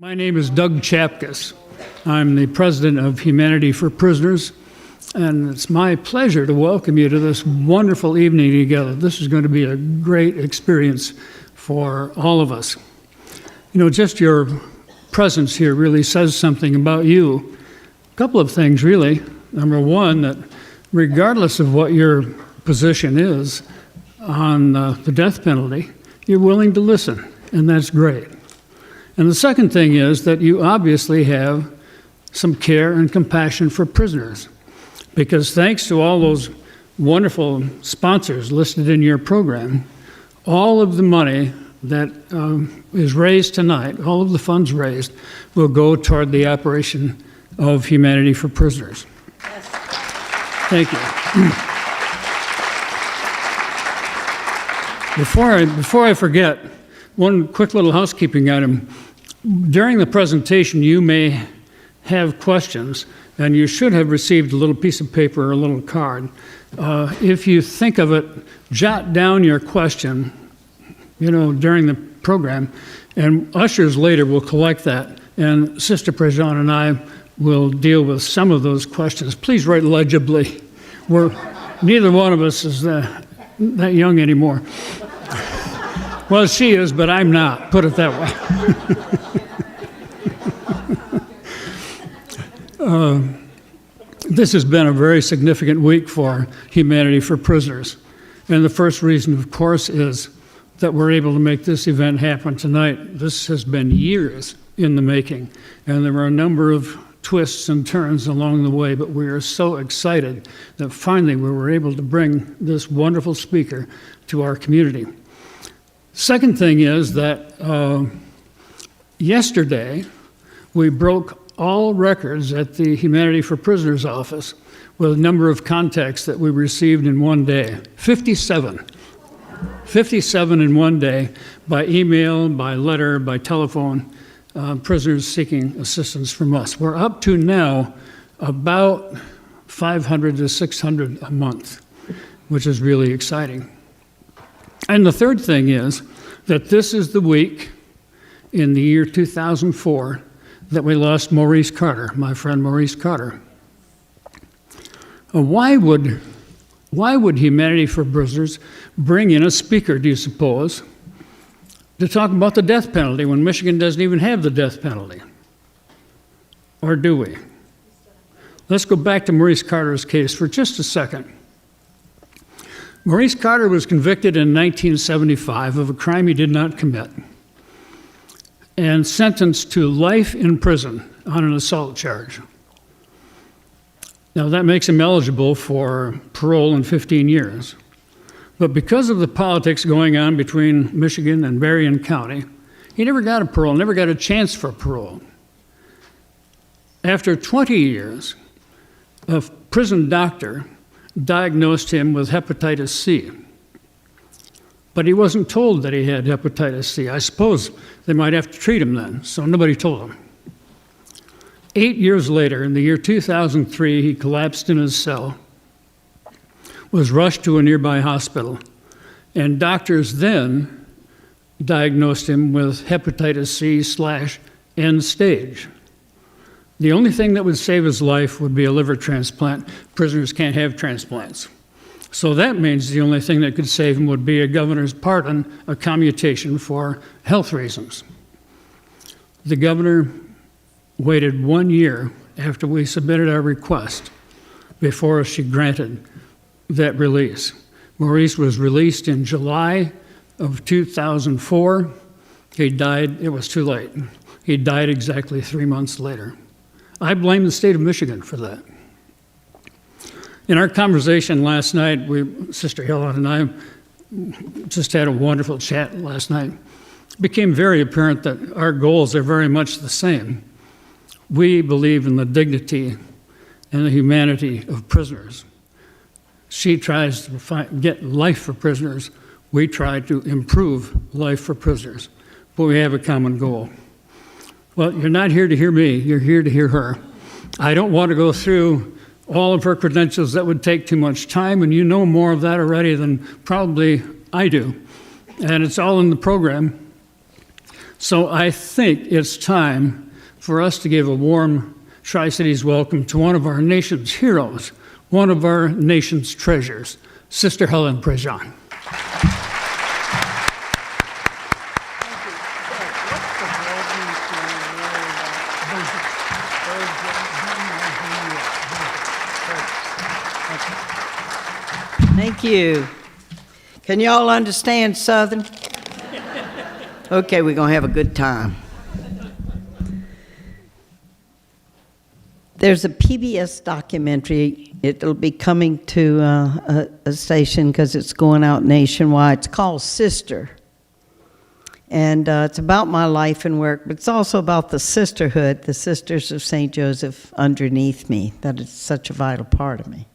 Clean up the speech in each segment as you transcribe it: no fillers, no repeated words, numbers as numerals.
My name is Doug Chapkus. I'm the president of Humanity for Prisoners, and it's my pleasure to welcome you to this wonderful evening together. This is going to be a great experience for all of us. You know, just your presence here really says something about you. A couple of things, really. Number one, that regardless of what your position is on the death penalty, you're willing to listen, and that's great. And the second thing is that you obviously have some care and compassion for prisoners, because thanks to all those wonderful sponsors listed in your program, all of the money that is raised tonight, all of the funds raised, will go toward the operation of Humanity for Prisoners. Yes. Thank you. Before I forget, one quick little housekeeping item. During the presentation, you may have questions, and you should have received a little piece of paper or a little card. If you think of it, jot down your question, during the program, and ushers later will collect that, and Sister Prejean and I will deal with some of those questions. Please write legibly. Neither one of us is that young anymore. Well, she is, but I'm not, put it that way. This has been a very significant week for Humanity for Prisoners. And the first reason, of course, is that we're able to make this event happen tonight. This has been years in the making, and there were a number of twists and turns along the way, but we are so excited that finally we were able to bring this wonderful speaker to our community. Second thing is that yesterday we broke all records at the Humanity for Prisoners office with a number of contacts that we received in one day. 57 in one day, by email, by letter, by telephone, prisoners seeking assistance from us. We're up to now about 500 to 600 a month, which is really exciting. And the third thing is that this is the week in the year 2004 that we lost Maurice Carter, my friend Maurice Carter. Why would Humanity for Prisoners bring in a speaker, do you suppose, to talk about the death penalty when Michigan doesn't even have the death penalty? Or do we? Let's go back to Maurice Carter's case for just a second. Maurice Carter was convicted in 1975 of a crime he did not commit and sentenced to life in prison on an assault charge. Now that makes him eligible for parole in 15 years. But because of the politics going on between Michigan and Berrien County, he never got a parole, never got a chance for parole. After 20 years, a prison doctor diagnosed him with hepatitis C. But he wasn't told that he had hepatitis C. I suppose they might have to treat him then, so nobody told him. 8 years later, in the year 2003, he collapsed in his cell, was rushed to a nearby hospital, and doctors then diagnosed him with hepatitis C/end stage. The only thing that would save his life would be a liver transplant. Prisoners can't have transplants. So that means the only thing that could save him would be a governor's pardon, a commutation for health reasons. The governor waited 1 year after we submitted our request before she granted that release. Maurice was released in July of 2004. He died, it was too late. He died exactly 3 months later. I blame the state of Michigan for that. In our conversation last night, Sister Helen and I just had a wonderful chat last night. It became very apparent that our goals are very much the same. We believe in the dignity and the humanity of prisoners. She tries to get life for prisoners. We try to improve life for prisoners, but we have a common goal. Well, you're not here to hear me, you're here to hear her. I don't want to go through all of her credentials. That would take too much time, and you know more of that already than probably I do. And it's all in the program. So I think it's time for us to give a warm Tri-Cities welcome to one of our nation's heroes, one of our nation's treasures, Sister Helen Prejean. Thank you. Can you all understand Southern? Okay, we're going to have a good time. There's a PBS documentary. It'll be coming to a station because it's going out nationwide. It's called Sister. And it's about my life and work, but it's also about the sisterhood, the Sisters of St. Joseph underneath me, that is such a vital part of me.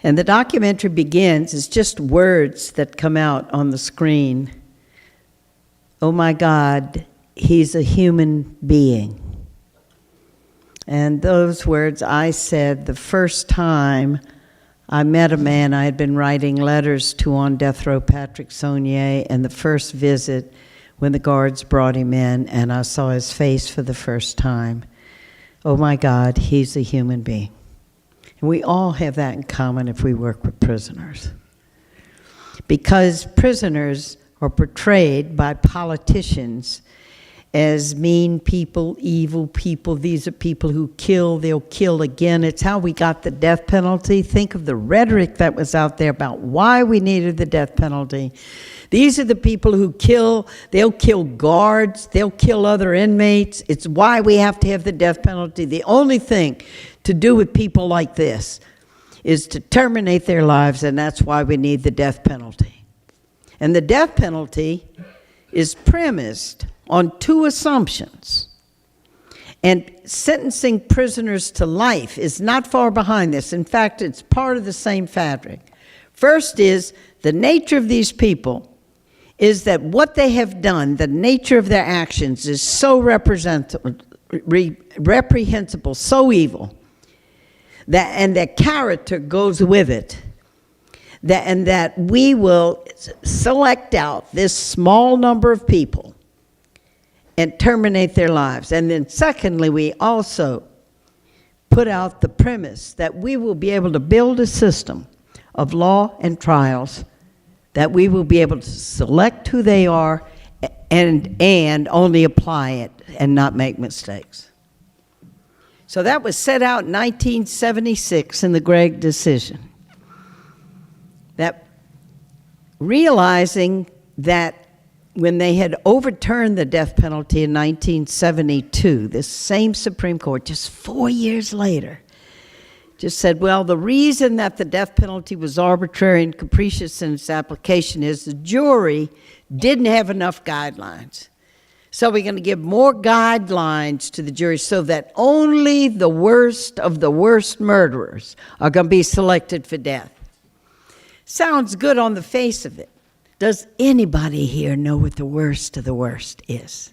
And the documentary begins, it's just words that come out on the screen. Oh my God, he's a human being. And those words I said the first time I met a man I had been writing letters to on death row, Patrick Saunier, and the first visit when the guards brought him in and I saw his face for the first time. Oh my God, he's a human being. And we all have that in common if we work with prisoners. Because prisoners are portrayed by politicians as mean people, evil people. These are people who kill, they'll kill again. It's how we got the death penalty. Think of the rhetoric that was out there about why we needed the death penalty. These are the people who kill, they'll kill guards, they'll kill other inmates. It's why we have to have the death penalty. The only thing to do with people like this is to terminate their lives, and that's why we need the death penalty. And the death penalty is premised on two assumptions. And sentencing prisoners to life is not far behind this. In fact, it's part of the same fabric. First is the nature of these people is that what they have done, the nature of their actions is so reprehensible, so evil, that, and their character goes with it, and that we will select out this small number of people and terminate their lives. And then secondly, we also put out the premise that we will be able to build a system of law and trials, that we will be able to select who they are and only apply it and not make mistakes. So that was set out in 1976 in the Gregg decision. That realizing that when they had overturned the death penalty in 1972, this same Supreme Court, just 4 years later, just said, well, the reason that the death penalty was arbitrary and capricious in its application is the jury didn't have enough guidelines. So we're going to give more guidelines to the jury so that only the worst of the worst murderers are going to be selected for death. Sounds good on the face of it. Does anybody here know what the worst of the worst is?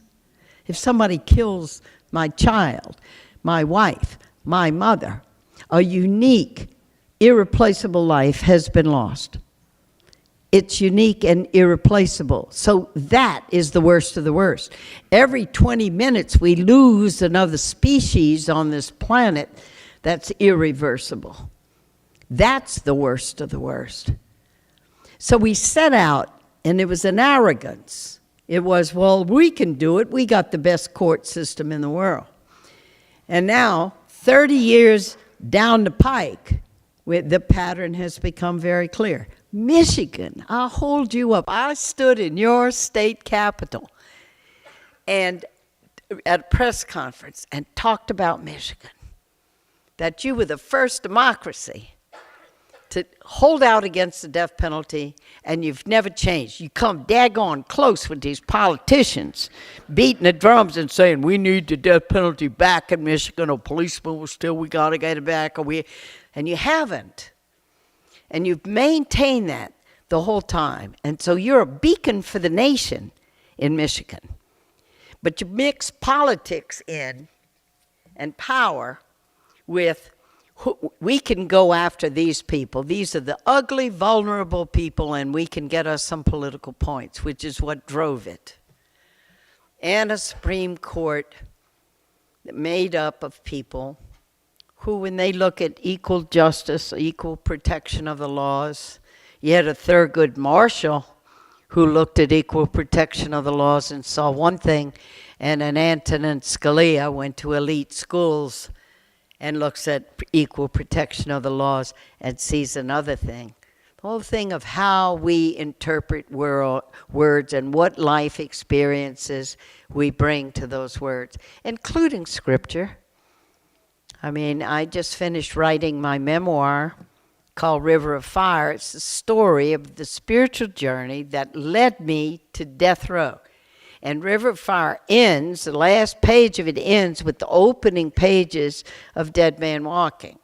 If somebody kills my child, my wife, my mother, a unique, irreplaceable life has been lost. It's unique and irreplaceable. So that is the worst of the worst. Every 20 minutes we lose another species on this planet that's irreversible. That's the worst of the worst. So we set out, and it was an arrogance. It was, well, we can do it. We got the best court system in the world. And now, 30 years down the pike, the pattern has become very clear. Michigan, I'll hold you up. I stood in your state capitol and at a press conference and talked about Michigan, that you were the first democracy to hold out against the death penalty, and you've never changed. You come daggone close with these politicians beating the drums and saying, we need the death penalty back in Michigan, or policemen will still, we got to get it back, and you haven't. And you've maintained that the whole time. And so you're a beacon for the nation in Michigan. But you mix politics in and power with we can go after these people. These are the ugly, vulnerable people, and we can get us some political points, which is what drove it. and a Supreme Court made up of people who, when they look at equal justice, equal protection of the laws, you had a Thurgood Marshall who looked at equal protection of the laws and saw one thing, and an Antonin Scalia went to elite schools and looks at equal protection of the laws and sees another thing. The whole thing of how we interpret words and what life experiences we bring to those words, including scripture. I mean, I just finished writing my memoir called River of Fire. It's the story of the spiritual journey that led me to death row. And River of Fire ends, the last page of it ends with the opening pages of Dead Man Walking.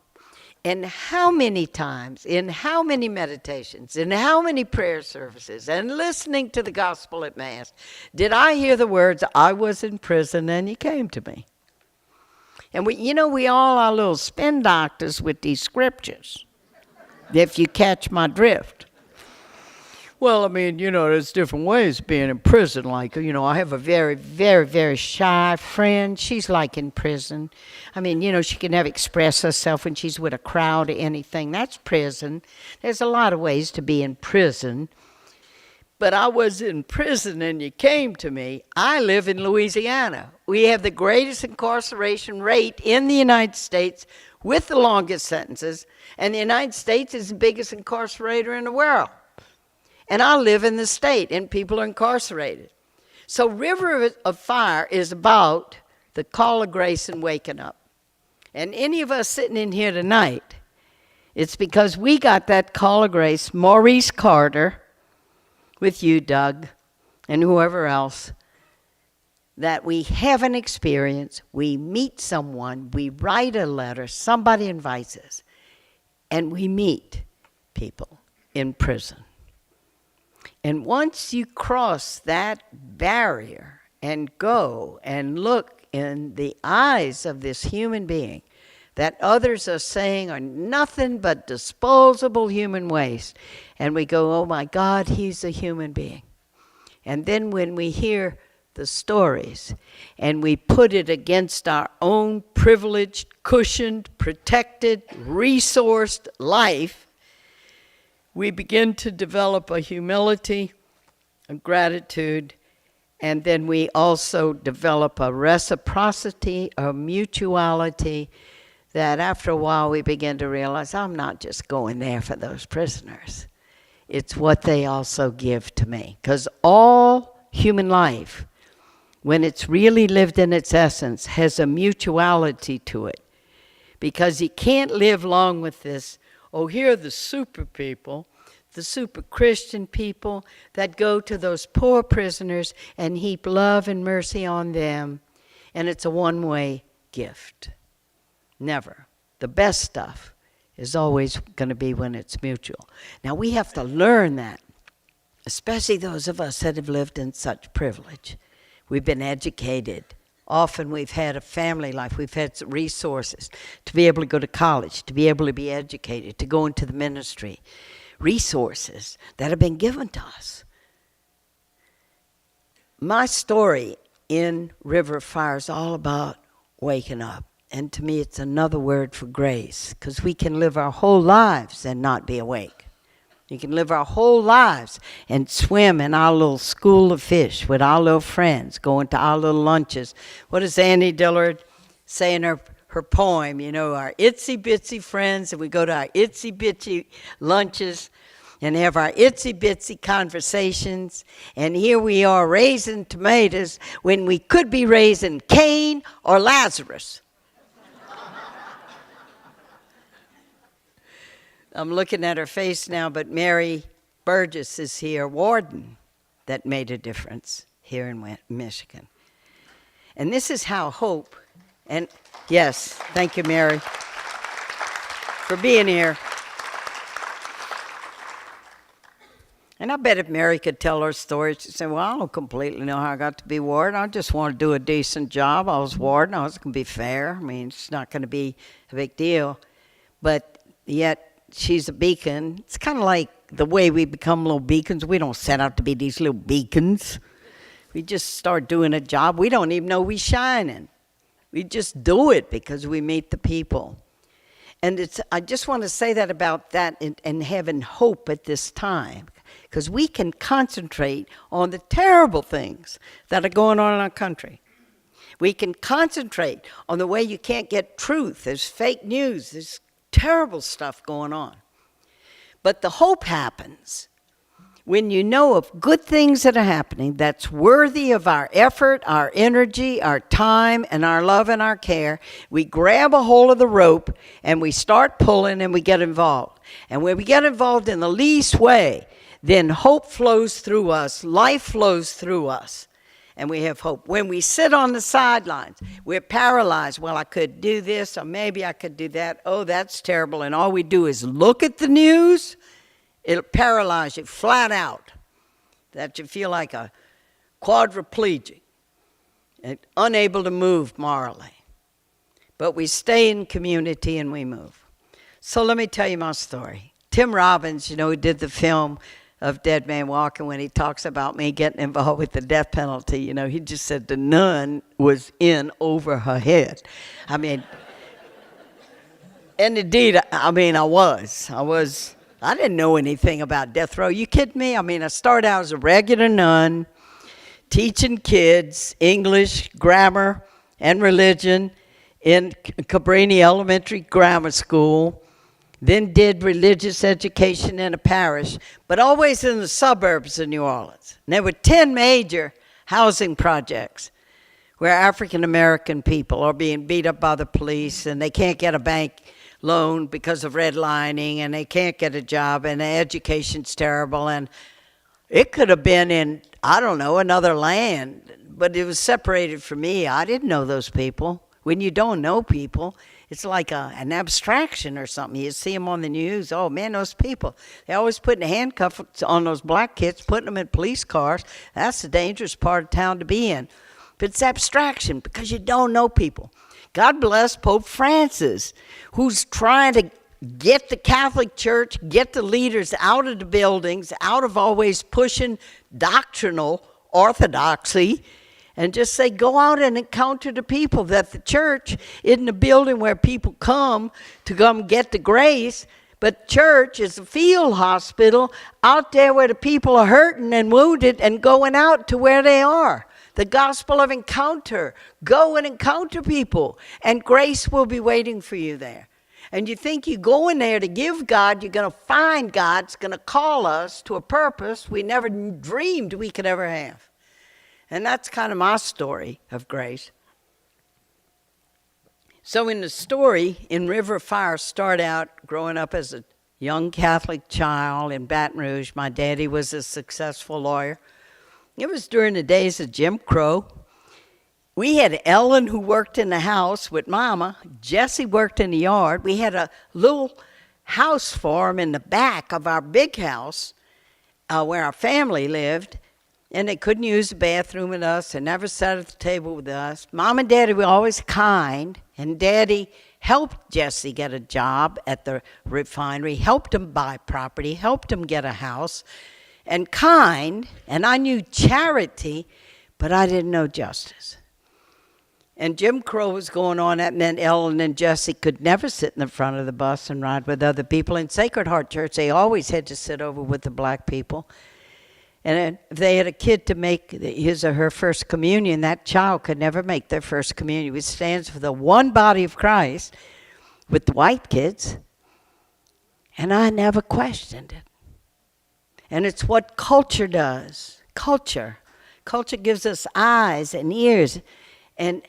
And how many times, in how many meditations, in how many prayer services, and listening to the gospel at Mass, did I hear the words, I was in prison and you came to me. And we all are little spin doctors with these scriptures, if you catch my drift. Well, I mean, there's different ways of being in prison. Like, I have a very, very, very shy friend. She's like in prison. I mean, she can never express herself when she's with a crowd or anything. That's prison. There's a lot of ways to be in prison. But I was in prison and you came to me. I live in Louisiana. We have the greatest incarceration rate in the United States with the longest sentences. And the United States is the biggest incarcerator in the world. And I live in the state, and people are incarcerated. So River of Fire is about the call of grace and waking up. And any of us sitting in here tonight, it's because we got that call of grace, Maurice Carter, with you, Doug, and whoever else, that we have an experience, we meet someone, we write a letter, somebody invites us, and we meet people in prison. And once you cross that barrier and go and look in the eyes of this human being that others are saying are nothing but disposable human waste, and we go, oh my God, he's a human being. And then when we hear the stories and we put it against our own privileged, cushioned, protected, resourced life, we begin to develop a humility, a gratitude, and then we also develop a reciprocity, a mutuality, that after a while we begin to realize, I'm not just going there for those prisoners. It's what they also give to me. Because all human life, when it's really lived in its essence, has a mutuality to it. Because you can't live long with this, oh, here are the super people, the super Christian people that go to those poor prisoners and heap love and mercy on them. And it's a one-way gift. Never. The best stuff is always going to be when it's mutual. Now, we have to learn that, especially those of us that have lived in such privilege. We've been educated. Often we've had a family life. We've had resources to be able to go to college, to be able to be educated, to go into the ministry. Resources that have been given to us. My story in River of Fire is all about waking up. And to me, it's another word for grace, because we can live our whole lives and not be awake. We can live our whole lives and swim in our little school of fish with our little friends, going to our little lunches. What does Annie Dillard say in her poem? Our itsy-bitsy friends, and we go to our itsy-bitsy lunches and have our itsy-bitsy conversations. And here we are raising tomatoes when we could be raising Cain or Lazarus. I'm looking at her face now, but Mary Burgess is here, warden, that made a difference here in Michigan. And this is how hope, and yes, thank you, Mary, for being here. And I bet if Mary could tell her story, she'd say, well, I don't completely know how I got to be warden. I just want to do a decent job. I was warden. I was going to be fair. I mean, it's not going to be a big deal. But yet, she's a beacon. It's kind of like the way we become little beacons. We don't set out to be these little beacons. We just start doing a job. We don't even know we're shining. We just do it because we meet the people. And I just want to say that about that and having hope at this time, because we can concentrate on the terrible things that are going on in our country. We can concentrate on the way you can't get truth. There's fake news. There's terrible stuff going on. But the hope happens when you know of good things that are happening that's worthy of our effort, our energy, our time, and our love and our care. We grab a hold of the rope and we start pulling and we get involved. And when we get involved in the least way, then hope flows through us, life flows through us, and we have hope. When we sit on the sidelines, we're paralyzed. Well, I could do this, or maybe I could do that. Oh, that's terrible. And all we do is look at the news. It'll paralyze you flat out, that you feel like a quadriplegic and unable to move morally. But we stay in community and we move. So let me tell you my story. Tim Robbins, who did the film of Dead Man Walking, when he talks about me getting involved with the death penalty, he just said the nun was in over her head. And indeed, I was. I didn't know anything about death row. You kidding me? I started out as a regular nun, teaching kids English, grammar, and religion in Cabrini Elementary Grammar School, then did religious education in a parish, but always in the suburbs of New Orleans. And there were 10 major housing projects where African American people are being beat up by the police and they can't get a bank loan because of redlining, and they can't get a job, and the education's terrible. And it could have been in, another land, but it was separated from me. I didn't know those people. When you don't know people, it's like an abstraction or something. You see them on the news. Oh, man, those people. They're always putting handcuffs on those black kids, putting them in police cars. That's the dangerous part of town to be in. But it's abstraction because you don't know people. God bless Pope Francis, who's trying to get the Catholic Church, get the leaders out of the buildings, out of always pushing doctrinal orthodoxy, and just say, go out and encounter the people, that the church isn't a building where people come to get the grace, but church is a field hospital out there where the people are hurting and wounded and going out to where they are. The gospel of encounter. Go and encounter people, and grace will be waiting for you there. And you think you go in there to give God, you're going to find God's going to call us to a purpose we never dreamed we could ever have. And that's kind of my story of grace. So in the story, in River of Fire, start out growing up as a young Catholic child in Baton Rouge. My daddy was a successful lawyer. It was during the days of Jim Crow. We had Ellen, who worked in the house with Mama. Jesse worked in the yard. We had a little house farm in the back of our big house where our family lived, and they couldn't use the bathroom with us. They never sat at the table with us. Mom and Daddy were always kind, and Daddy helped Jesse get a job at the refinery, helped him buy property, helped him get a house, and kind, and I knew charity, but I didn't know justice. And Jim Crow was going on. That meant Ellen and Jesse could never sit in the front of the bus and ride with other people. In Sacred Heart Church, they always had to sit over with the black people. And if they had a kid to make his or her first communion, that child could never make their first communion. It stands for the one body of Christ with the white kids. And I never questioned it. And it's what culture does. Culture. Culture gives us eyes and ears. And,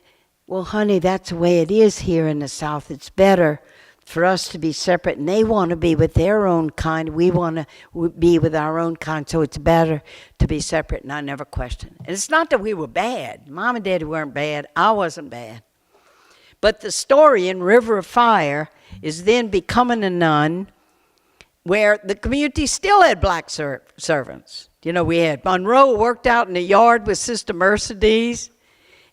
well, honey, that's the way it is here in the South. It's better for us to be separate. And they want to be with their own kind. We want to be with our own kind. So it's better to be separate. And I never questioned. And it's not that we were bad. Mom and Daddy weren't bad. I wasn't bad. But the story in River of Fire is then becoming a nun, where the community still had black servants. We had Monroe worked out in the yard with Sister Mercedes,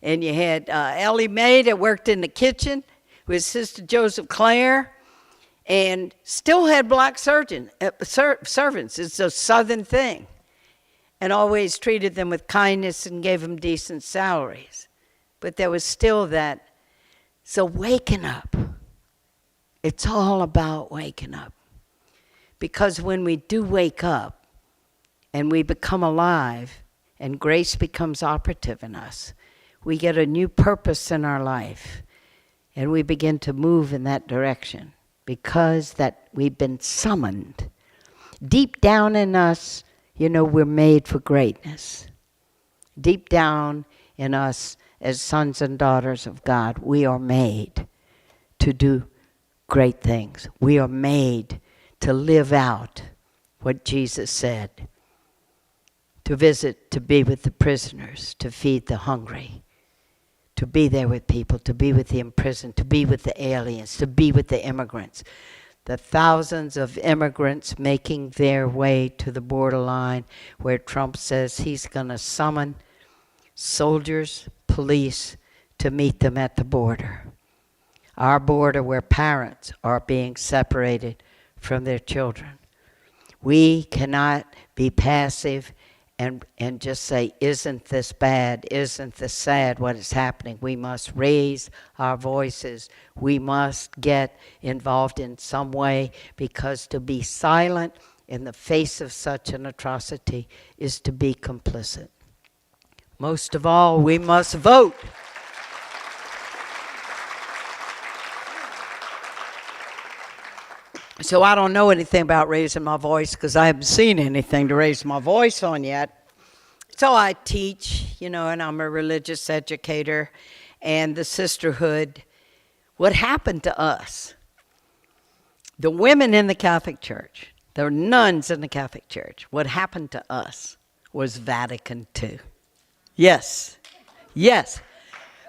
and you had Ellie Mae that worked in the kitchen with Sister Joseph Clare, and still had black servants. It's a Southern thing. and always treated them with kindness and gave them decent salaries. But there was still that. So waking up. It's all about waking up. Because when we do wake up and we become alive and grace becomes operative in us, we get a new purpose in our life and we begin to move in that direction because that we've been summoned. Deep down in us, you know, we're made for greatness. Deep down in us as sons and daughters of God, we are made to do great things. We are made to live out what Jesus said, to visit, to be with the prisoners, to feed the hungry, to be there with people, to be with the imprisoned, to be with the aliens, to be with the immigrants. The thousands of immigrants making their way to the borderline where Trump says he's going to summon soldiers, police to meet them at the border. Our border where parents are being separated from their children. We cannot be passive and just say, isn't this bad? Isn't this sad what is happening? We must raise our voices. We must get involved in some way, because to be silent in the face of such an atrocity is to be complicit. Most of all, we must vote. So I don't know anything about raising my voice because I haven't seen anything to raise my voice on yet. So I teach, you know, and I'm a religious educator, and the sisterhood. What happened to us? The women in the Catholic Church, the nuns in the Catholic Church, what happened to us was Vatican II. Yes, yes.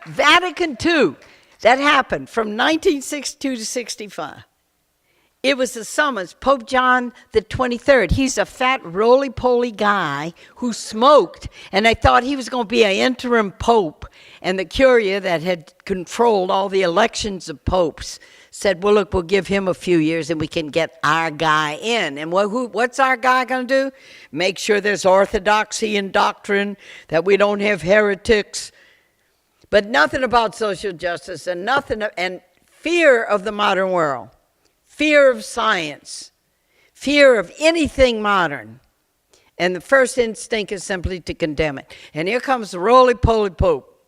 Vatican II, that happened from 1962 to 65. It was the summons, Pope John the 23rd. He's a fat, roly-poly guy who smoked, and they thought he was going to be an interim pope. And the Curia that had controlled all the elections of popes said, well, look, we'll give him a few years and we can get our guy in. And what's our guy going to do? Make sure there's orthodoxy in doctrine, that we don't have heretics, but nothing about social justice and nothing, and fear of the modern world. Fear of science, fear of anything modern. And the first instinct is simply to condemn it. And here comes the roly-poly Pope.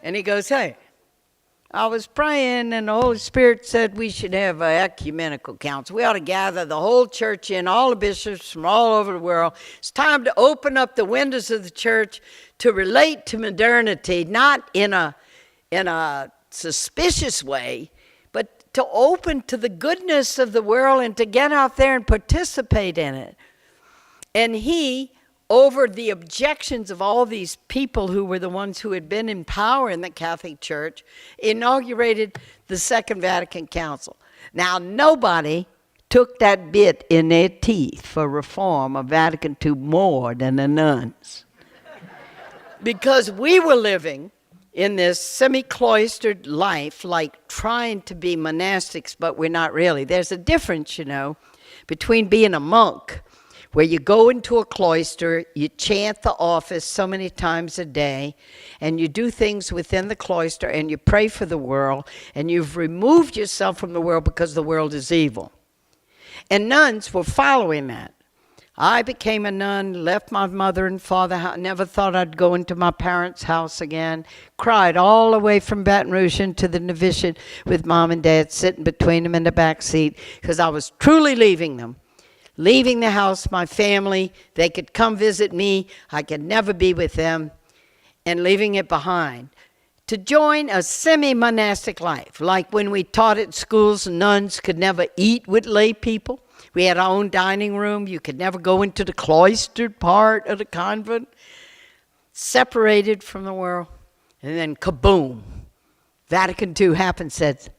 And he goes, hey, I was praying and the Holy Spirit said we should have an ecumenical council. We ought to gather the whole church in, all the bishops from all over the world. It's time to open up the windows of the church to relate to modernity, not in a suspicious way, to open to the goodness of the world and to get out there and participate in it. And he, over the objections of all these people who were the ones who had been in power in the Catholic Church, inaugurated the Second Vatican Council. Now, nobody took that bit in their teeth for reform of Vatican II more than the nuns. Because we were living in this semi-cloistered life, like trying to be monastics, but we're not really. There's a difference, you know, between being a monk, where you go into a cloister, you chant the office so many times a day, and you do things within the cloister, and you pray for the world, and you've removed yourself from the world because the world is evil. And nuns were following that. I became a nun, left my mother and father, never thought I'd go into my parents' house again, cried all the way from Baton Rouge into the novitiate with mom and dad sitting between them in the back seat, because I was truly leaving them, leaving the house, my family. They could come visit me, I could never be with them, and leaving it behind. To join a semi-monastic life, like when we taught at schools, nuns could never eat with lay people. We had our own dining room. You could never go into the cloistered part of the convent. Separated from the world. And then kaboom. Vatican II happened, said,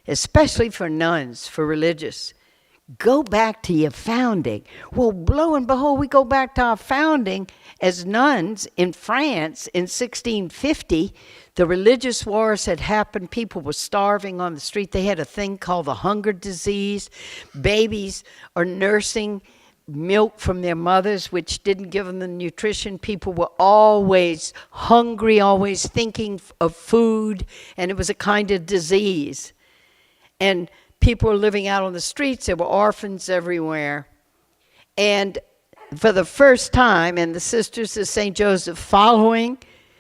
especially for nuns, for religious, go back to your founding. Well, lo and behold, we go back to our founding as nuns in France in 1650. The religious wars had happened. People were starving on the street. They had a thing called the hunger disease. Babies are nursing milk from their mothers, which didn't give them the nutrition. People were always hungry, always thinking of food, and it was a kind of disease. And people were living out on the streets. There were orphans everywhere. And for the first time, and the Sisters of St. Joseph, following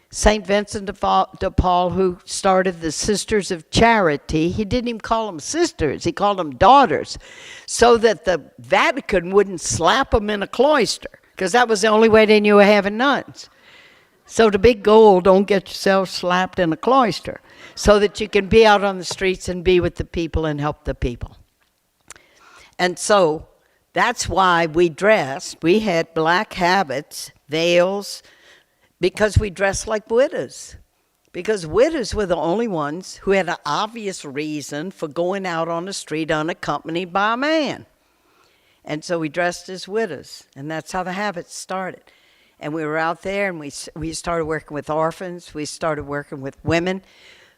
St. Vincent de Paul, who started the Sisters of Charity, he didn't even call them sisters, he called them daughters, so that the Vatican wouldn't slap them in a cloister, because that was the only way they knew of having nuns. So the big goal, don't get yourself slapped in a cloister, so that you can be out on the streets and be with the people and help the people. And so that's why we dressed. We had black habits, veils, because we dressed like widows. Because widows were the only ones who had an obvious reason for going out on the street unaccompanied by a man. And so we dressed as widows, and that's how the habits started. And we were out there, and we started working with orphans. We started working with women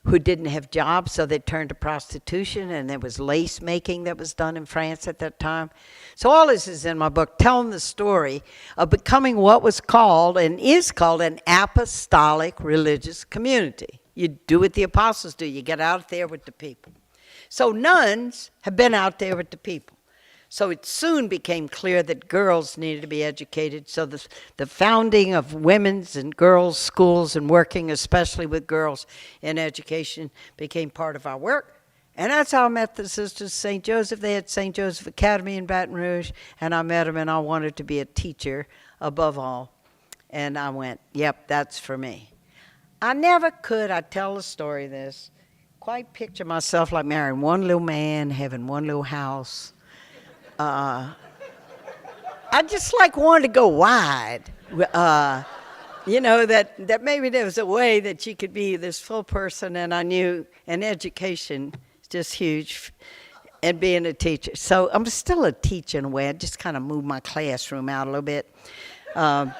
who didn't have jobs, so they turned to prostitution, and there was lace making that was done in France at that time. So all this is in my book, telling the story of becoming what was called and is called an apostolic religious community. You do what the apostles do. You get out there with the people. So nuns have been out there with the people. So it soon became clear that girls needed to be educated. So the founding of women's and girls' schools and working especially with girls in education became part of our work. And that's how I met the Sisters of St. Joseph. They had St. Joseph Academy in Baton Rouge, and I met them, and I wanted to be a teacher above all. And I went, yep, that's for me. I never could, I tell the story of this, quite picture myself like marrying one little man, having one little house. I just like wanted to go wide, you know, that maybe there was a way that you could be this full person, and I knew an education is just huge, and being a teacher. So I'm still a teacher in a way. I just kind of moved my classroom out a little bit to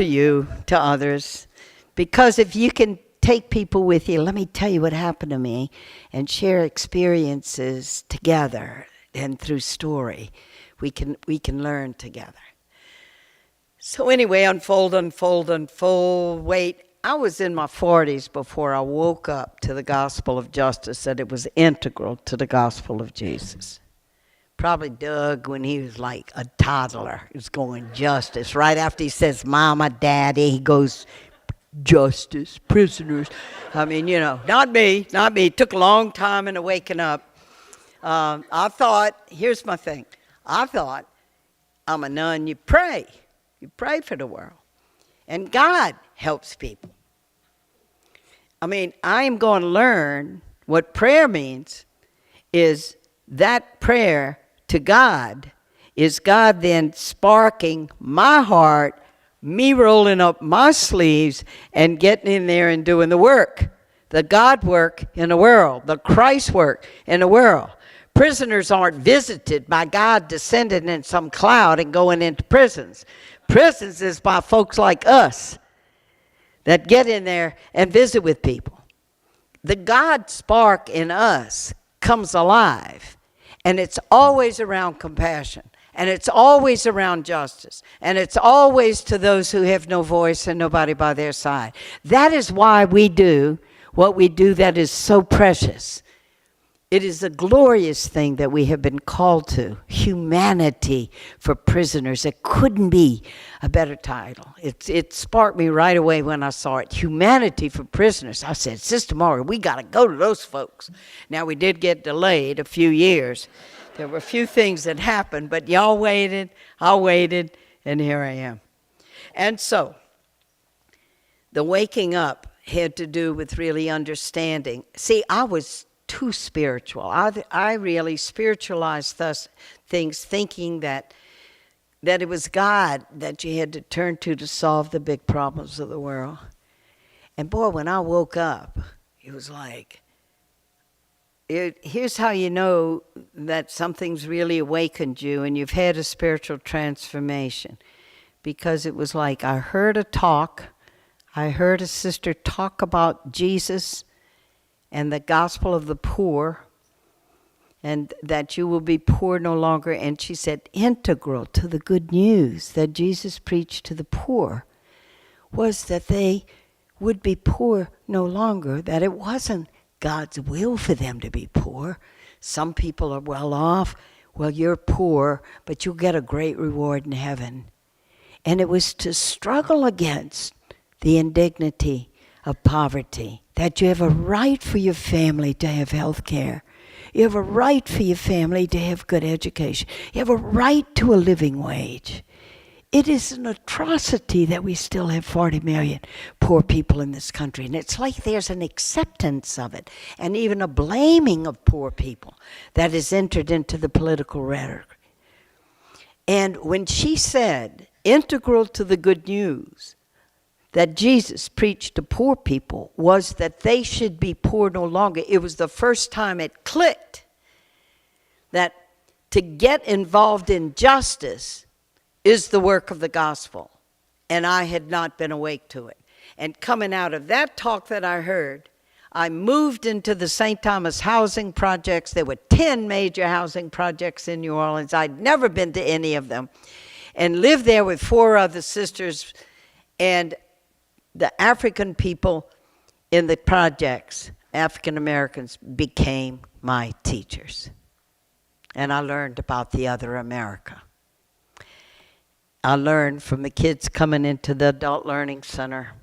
you, to others, because if you can take people with you, let me tell you what happened to me, and share experiences together. And through story, we can learn together. So anyway, unfold. Wait, I was in my 40s before I woke up to the gospel of justice, that it was integral to the gospel of Jesus. Probably Doug, when he was like a toddler, is going justice. Right after he says, Mama, Daddy, he goes, justice, prisoners. I mean, you know, not me. It took a long time in the waking up. I thought, here's my thing. I thought, I'm a nun, you pray. You pray for the world. And God helps people. I mean, I am going to learn what prayer means is that prayer to God is God then sparking my heart, me rolling up my sleeves and getting in there and doing the work. The God work in the world, the Christ work in the world. Prisoners aren't visited by God descending in some cloud and going into prisons. Prisons is by folks like us that get in there and visit with people. The God spark in us comes alive, and it's always around compassion, and it's always around justice, and it's always to those who have no voice and nobody by their side. That is why we do what we do that is so precious. It is a glorious thing that we have been called to, humanity for prisoners. It couldn't be a better title. It sparked me right away when I saw it, humanity for prisoners. I said, Sister Morgan, we got to go to those folks. Now, we did get delayed a few years. There were a few things that happened, but y'all waited, I waited, and here I am. And so, the waking up had to do with really understanding. See, I was too spiritual. I really spiritualized things, thinking that it was God that you had to turn to solve the big problems of the world. And boy, when I woke up, it was like, here's how you know that something's really awakened you and you've had a spiritual transformation. Because it was like I heard a sister talk about Jesus and the gospel of the poor, and that you will be poor no longer. And she said, integral to the good news that Jesus preached to the poor was that they would be poor no longer, that it wasn't God's will for them to be poor. Some people are well off. Well, you're poor, but you'll get a great reward in heaven. And it was to struggle against the indignity of poverty, that you have a right for your family to have health care. You have a right for your family to have good education. You have a right to a living wage. It is an atrocity that we still have 40 million poor people in this country. And it's like there's an acceptance of it and even a blaming of poor people that has entered into the political rhetoric. And when she said, integral to the good news that Jesus preached to poor people was that they should be poor no longer, it was the first time it clicked that to get involved in justice is the work of the gospel. And I had not been awake to it. And coming out of that talk that I heard, I moved into the St. Thomas housing projects. There were 10 major housing projects in New Orleans. I'd never been to any of them. And lived there with 4 other sisters. And the African people in the projects, African Americans, became my teachers. And I learned about the other America. I learned from the kids coming into the Adult Learning Center.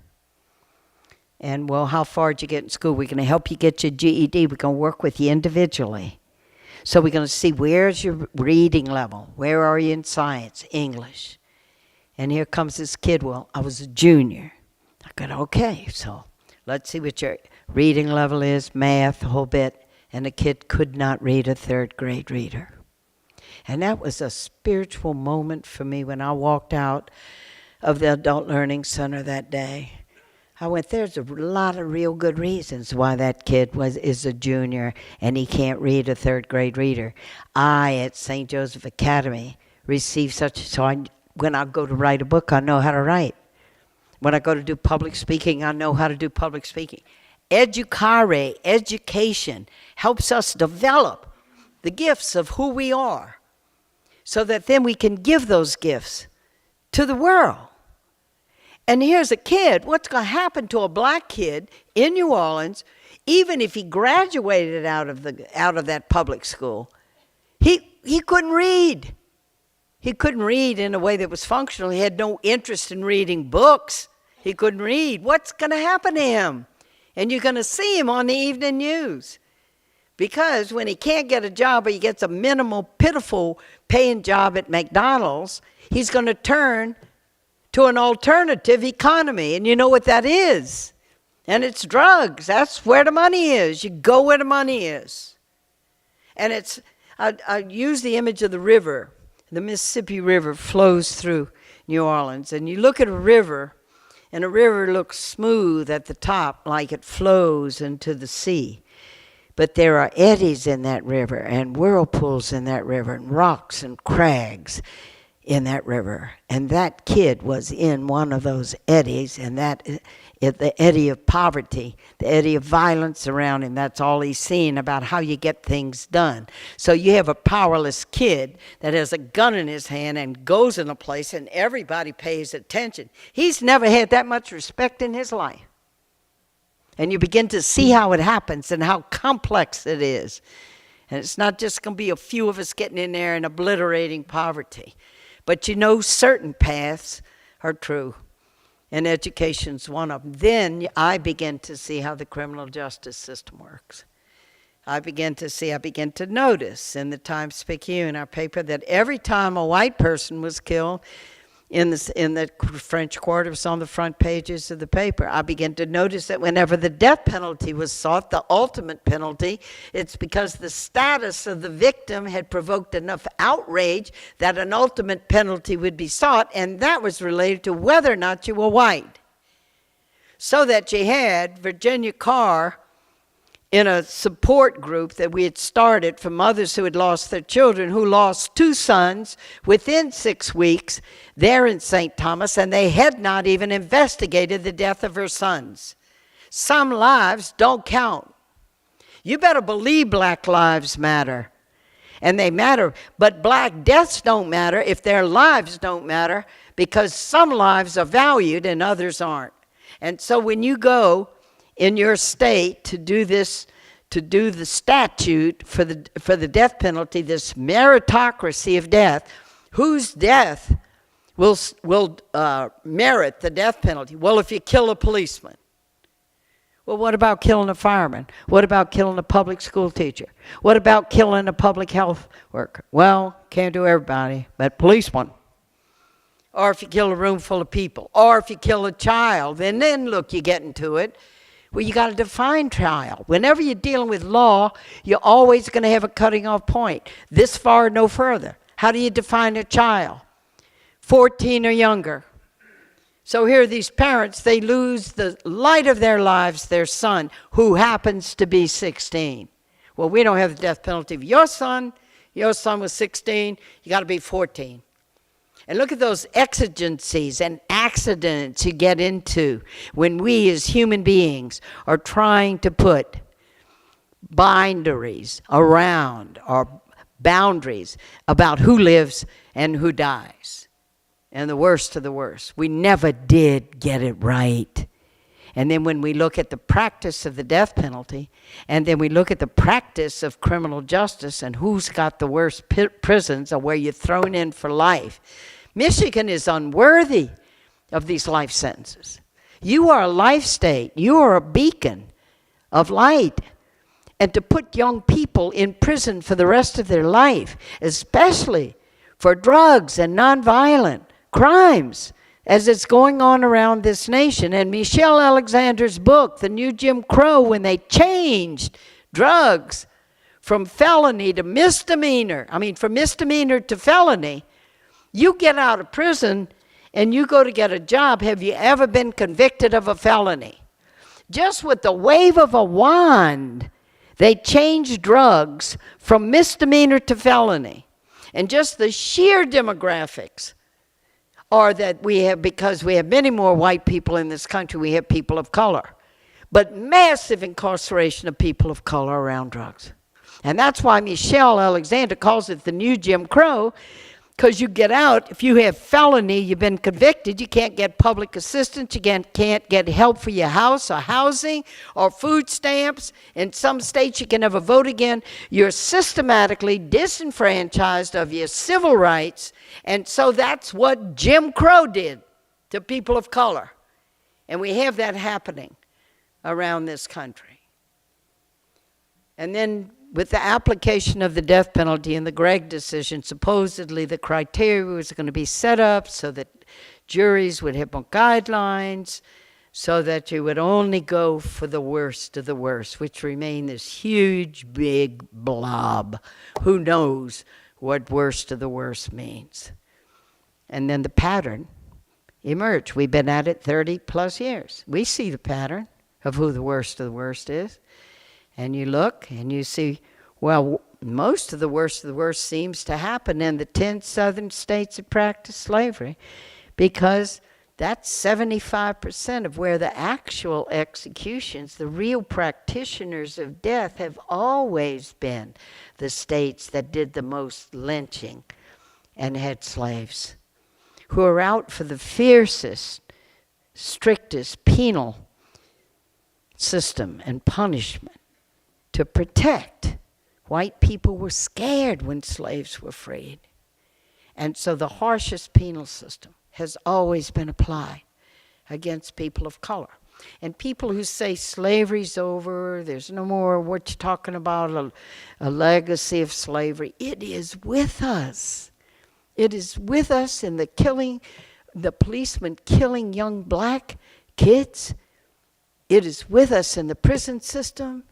And, well, how far did you get in school? We're going to help you get your GED. We're going to work with you individually. So we're going to see where's your reading level. Where are you in science, English? And here comes this kid. Well, I was a junior. I said, okay, so let's see what your reading level is, math, a whole bit. And the kid could not read a 3rd grade reader. And that was a spiritual moment for me when I walked out of the Adult Learning Center that day. I went, there's a lot of real good reasons why that kid is a junior and he can't read a 3rd grade reader. I, at St. Joseph Academy, received when I go to write a book, I know how to write. When I go to do public speaking, I know how to do public speaking. Educare, education, helps us develop the gifts of who we are so that then we can give those gifts to the world. And here's a kid, what's going to happen to a black kid in New Orleans, even if he graduated out of that public school? He couldn't read. He couldn't read in a way that was functional. He had no interest in reading books. He couldn't read. What's going to happen to him? And you're going to see him on the evening news. Because when he can't get a job or he gets a minimal, pitiful paying job at McDonald's, he's going to turn to an alternative economy. And you know what that is. And it's drugs. That's where the money is. You go where the money is. And I use the image of the river. The Mississippi River flows through New Orleans. And you look at a river, and a river looks smooth at the top, like it flows into the sea. But there are eddies in that river, and whirlpools in that river, and rocks and crags in that river. And that kid was in one of those eddies, and the eddy of poverty, the eddy of violence around him. That's all he's seen about how you get things done. So you have a powerless kid that has a gun in his hand and goes in a place and everybody pays attention. He's never had that much respect in his life. And you begin to see how it happens and how complex it is. And it's not just going to be a few of us getting in there and obliterating poverty. But you know certain paths are true. And education's one of them. Then I begin to see how the criminal justice system works. I begin to notice in the Times-Picayune, our paper, that every time a white person was killed in the French Quarter, it was on the front pages of the paper. I began to notice that whenever the death penalty was sought, the ultimate penalty, it's because the status of the victim had provoked enough outrage that an ultimate penalty would be sought, and that was related to whether or not you were white. So that you had Virginia Carr in a support group that we had started for mothers who had lost their children, who lost 2 sons within 6 weeks there in St. Thomas, and they had not even investigated the death of her sons. Some lives don't count. You better believe Black Lives Matter. and they matter. But black deaths don't matter if their lives don't matter, because some lives are valued and others aren't. And so when you go in your state to do this, to do the statute for the death penalty, this meritocracy of death, whose death will merit the death penalty? Well, if you kill a policeman. Well, what about killing a fireman? What about killing a public school teacher? What about killing a public health worker? Well, can't do everybody, but policeman. Or if you kill a room full of people. Or if you kill a child, and then look, you get into it. Well, you got to define child. Whenever you're dealing with law, you're always going to have a cutting off point. This far, no further. How do you define a child? 14 or younger. So here are these parents, they lose the light of their lives, their son, who happens to be 16. Well, we don't have the death penalty of your son was 16, you got to be 14. And look at those exigencies and accidents you get into when we as human beings are trying to put binderies around or boundaries about who lives and who dies. And the worst of the worst. We never did get it right. And then when we look at the practice of the death penalty, and then we look at the practice of criminal justice and who's got the worst prisons or where you're thrown in for life, Michigan is unworthy of these life sentences. You are a life state. You are a beacon of light. And to put young people in prison for the rest of their life, especially for drugs and nonviolent crimes, as it's going on around this nation. And Michelle Alexander's book, The New Jim Crow, when they changed drugs from felony to misdemeanor, from misdemeanor to felony, you get out of prison and you go to get a job. Have you ever been convicted of a felony? Just with the wave of a wand, they changed drugs from misdemeanor to felony. And just the sheer demographics are that we have, because we have many more white people in this country, we have people of color. But massive incarceration of people of color around drugs. And that's why Michelle Alexander calls it the new Jim Crow, because you get out, if you have felony, you've been convicted, you can't get public assistance, you can't get help for your house or housing or food stamps. In some states, you can never vote again. You're systematically disenfranchised of your civil rights, and so that's what Jim Crow did to people of color. And we have that happening around this country. And then with the application of the death penalty in the Gregg decision, supposedly the criteria was going to be set up so that juries would have more guidelines, so that you would only go for the worst of the worst, which remain this huge, big blob. Who knows what worst of the worst means? And then the pattern emerged. We've been at it 30 plus years. We see the pattern of who the worst of the worst is. And you look and you see, well, most of the worst seems to happen in the 10 southern states that practice slavery, because that's 75% of where the actual executions, the real practitioners of death, have always been the states that did the most lynching and had slaves, who are out for the fiercest, strictest penal system and punishment to protect. White people were scared when slaves were freed. And so the harshest penal system has always been applied against people of color. And people who say slavery's over, there's no more, what you're talking about, a legacy of slavery, it is with us. It is with us in the killing, the policemen killing young black kids. It is with us in the prison system.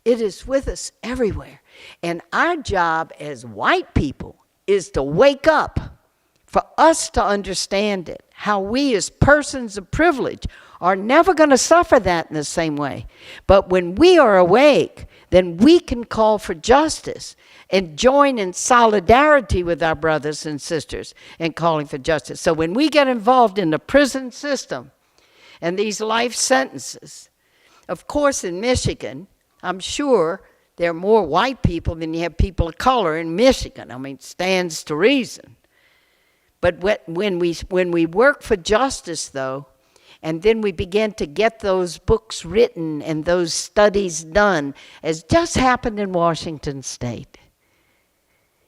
It is with us everywhere. And our job as white people is to wake up, for us to understand it, how we as persons of privilege are never going to suffer that in the same way. But when we are awake, then we can call for justice and join in solidarity with our brothers and sisters in calling for justice. So when we get involved in the prison system and these life sentences, of course in Michigan, I'm sure there are more white people than you have people of color in Michigan. I mean, stands to reason. But when we work for justice, though, and then we begin to get those books written and those studies done, as just happened in Washington State.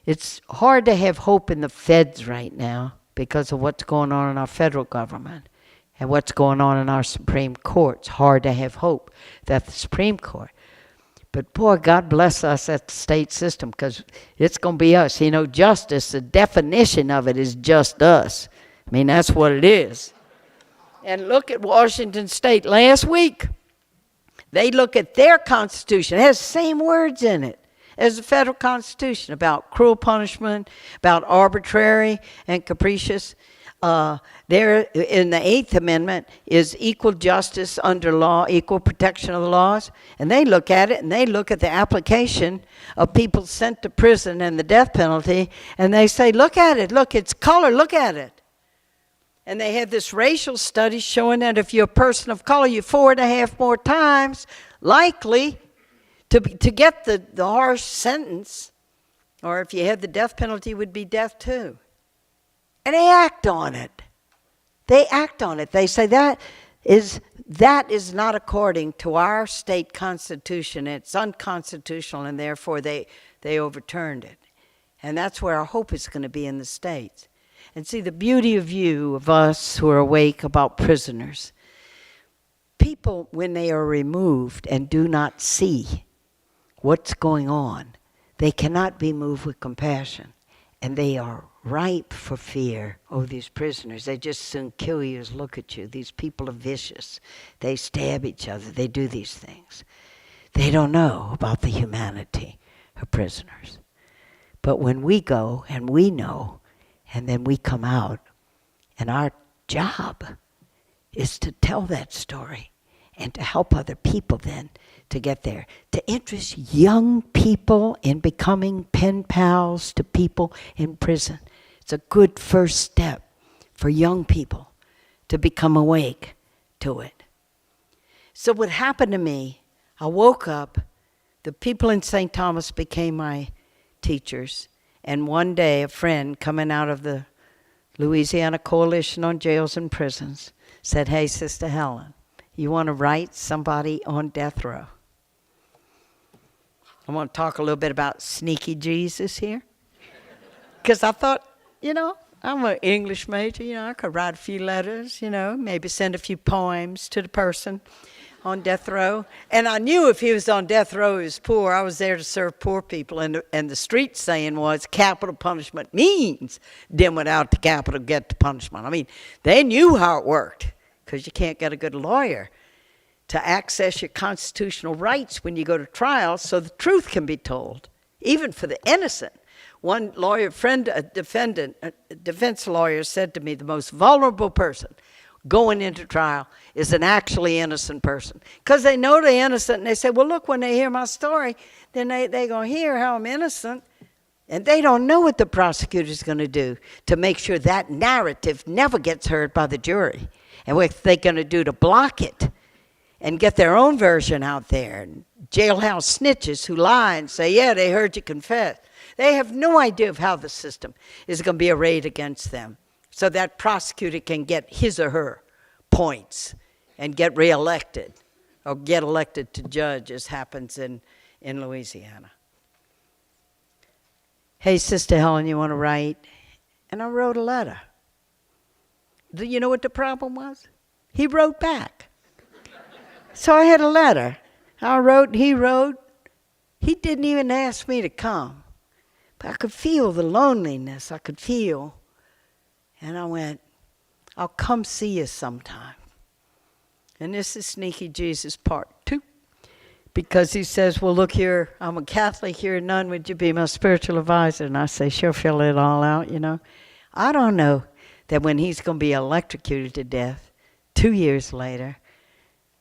It's hard to have hope in the feds right now because of what's going on in our federal government and what's going on in our Supreme Court. It's hard to have hope that the Supreme Court. But boy, God bless us at the state system, because it's going to be us. You know, justice, the definition of it is just us. I mean, that's what it is. And look at Washington State last week. They look at their Constitution. It has the same words in it as the federal Constitution about cruel punishment, about arbitrary and capricious. There in the 8th Amendment is equal justice under law, equal protection of the laws. And they look at it, and they look at the application of people sent to prison and the death penalty, and they say, look at it, look, it's color, look at it. And they had this racial study showing that if you're a person of color, you're 4.5 more times likely to get the harsh sentence, or if you had the death penalty, would be death too. And they act on it. They act on it. They say that is not according to our state constitution. It's unconstitutional, and therefore they overturned it. And that's where our hope is going to be in the states. And see, the beauty of us who are awake about prisoners, people, when they are removed and do not see what's going on, they cannot be moved with compassion. And they are ripe for fear. Oh, these prisoners, they just soon kill you as look at you. These people are vicious. They stab each other. They do these things. They don't know about the humanity of prisoners. But when we go and we know, and then we come out, and our job is to tell that story and to help other people then to get there, to interest young people in becoming pen pals to people in prison. It's a good first step for young people to become awake to it. So what happened to me, I woke up, the people in St. Thomas became my teachers, and one day a friend coming out of the Louisiana Coalition on Jails and Prisons said, hey, Sister Helen, you want to write somebody on death row? I want to talk a little bit about sneaky Jesus here. Because I thought, you know, I'm an English major, I could write a few letters, maybe send a few poems to the person on death row. And I knew if he was on death row, he was poor. I was there to serve poor people. And the street saying was capital punishment means them without the capital get the punishment. I mean, they knew how it worked, because you can't get a good lawyer to access your constitutional rights when you go to trial so the truth can be told, even for the innocent. One lawyer friend, a defense lawyer, said to me, the most vulnerable person going into trial is an actually innocent person. Because they know they're innocent, and they say, well, look, when they hear my story, then they're going to hear how I'm innocent. And they don't know what the prosecutor's going to do to make sure that narrative never gets heard by the jury. And what they're going to do to block it and get their own version out there. And jailhouse snitches who lie and say, yeah, they heard you confess. They have no idea of how the system is going to be arrayed against them, so that prosecutor can get his or her points and get reelected or get elected to judge, as happens in Louisiana. Hey, Sister Helen, you want to write? And I wrote a letter. Do you know what the problem was? He wrote back. So I had a letter. I wrote, he wrote. He didn't even ask me to come. But I could feel the loneliness. I could feel. And I went, I'll come see you sometime. And this is Sneaky Jesus Part 2. Because he says, well, look here, I'm a Catholic, you're a nun, would you be my spiritual advisor? And I say, sure, fill it all out, I don't know that when he's going to be electrocuted to death 2 years later,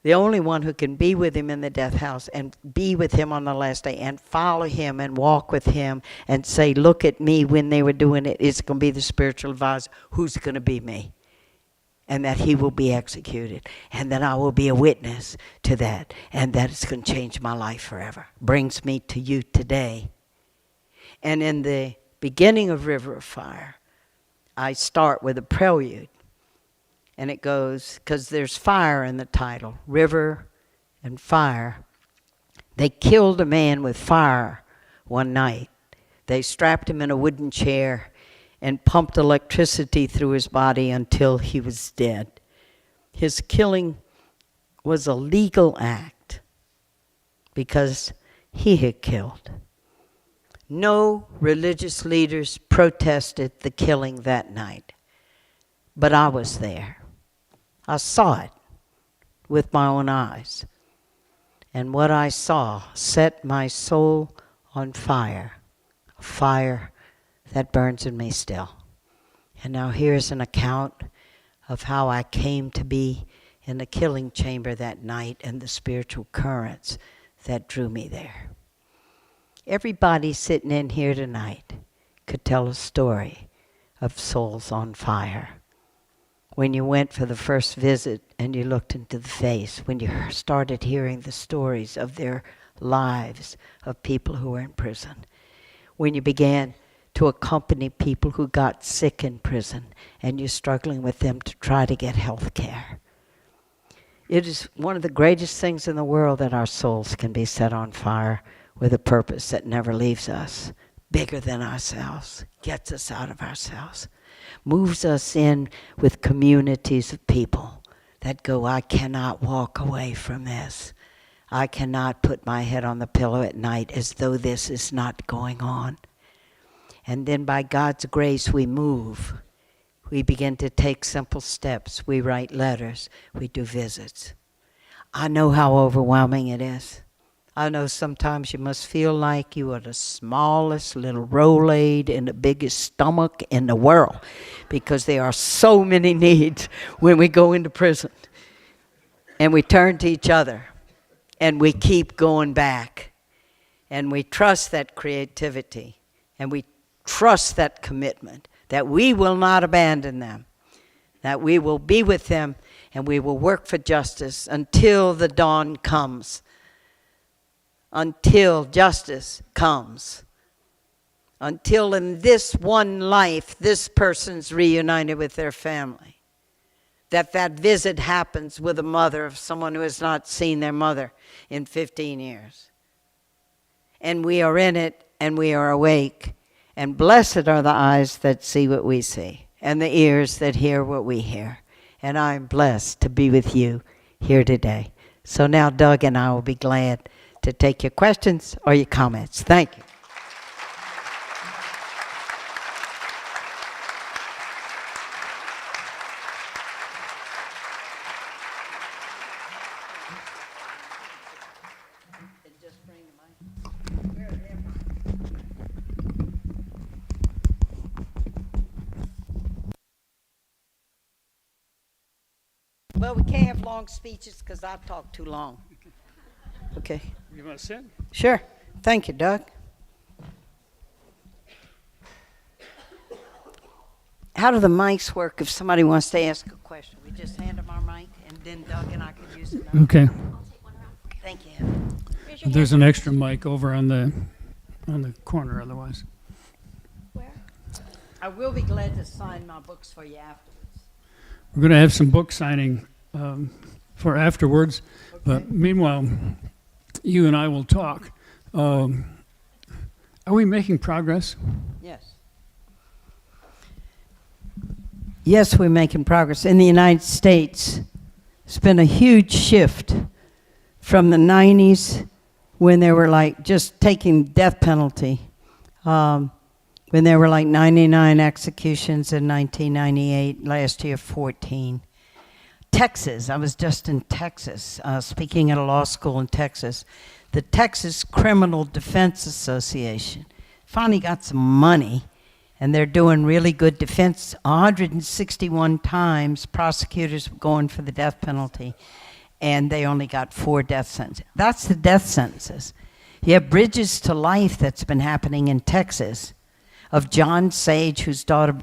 the only one who can be with him in the death house and be with him on the last day and follow him and walk with him and say, look at me when they were doing it, it's going to be the spiritual advisor. Who's going to be me? and that he will be executed, and that I will be a witness to that, and that it's going to change my life forever. Brings me to you today. And in the beginning of River of Fire, I start with a prelude. And it goes, because there's fire in the title, River and Fire. They killed a man with fire one night. They strapped him in a wooden chair and pumped electricity through his body until he was dead. His killing was a legal act because he had killed. No religious leaders protested the killing that night, but I was there. I saw it with my own eyes, and what I saw set my soul on fire, a fire that burns in me still. And now here's an account of how I came to be in the killing chamber that night and the spiritual currents that drew me there. Everybody sitting in here tonight could tell a story of souls on fire. When you went for the first visit and you looked into the face, when you started hearing the stories of their lives of people who were in prison, when you began to accompany people who got sick in prison and you're struggling with them to try to get health care. It is one of the greatest things in the world that our souls can be set on fire with a purpose that never leaves us, bigger than ourselves, gets us out of ourselves, moves us in with communities of people that go, I cannot walk away from this. I cannot put my head on the pillow at night as though this is not going on. And then by God's grace we move. We begin to take simple steps. We write letters. We do visits. I know how overwhelming it is. I know sometimes you must feel like you are the smallest little Rolade in the biggest stomach in the world because there are so many needs when we go into prison. And we turn to each other and we keep going back. And we trust that creativity and we trust that commitment that we will not abandon them, that we will be with them and we will work for justice until the dawn comes. Until justice comes. Until in this one life, this person's reunited with their family. That visit happens with a mother of someone who has not seen their mother in 15 years. And we are in it and we are awake. And blessed are the eyes that see what we see and the ears that hear what we hear. And I'm blessed to be with you here today. So now Doug and I will be glad to take your questions or your comments. Thank you. Well, we can't have long speeches because I talk too long. Okay. You want to sit? Sure. Thank you, Doug. How do the mics work if somebody wants to ask a question? We just hand them our mic, and then Doug and I can use it. Okay. Thank you. There's an extra mic over on the corner otherwise. Where? I will be glad to sign my books for you afterwards. We're going to have some book signing for afterwards, Okay. but meanwhile, you and I will talk. Are we making progress? Yes. Yes, we're making progress. In the United States, it's been a huge shift from the 90s when they were like just taking death penalty, when there were like 99 executions in 1998, last year 14. Texas, I was just in Texas, speaking at a law school in Texas. The Texas Criminal Defense Association finally got some money, and they're doing really good defense. 161 times prosecutors were going for the death penalty, and they only got 4 death sentences. That's the death sentences. You have Bridges to Life that's been happening in Texas, of John Sage, whose daughter,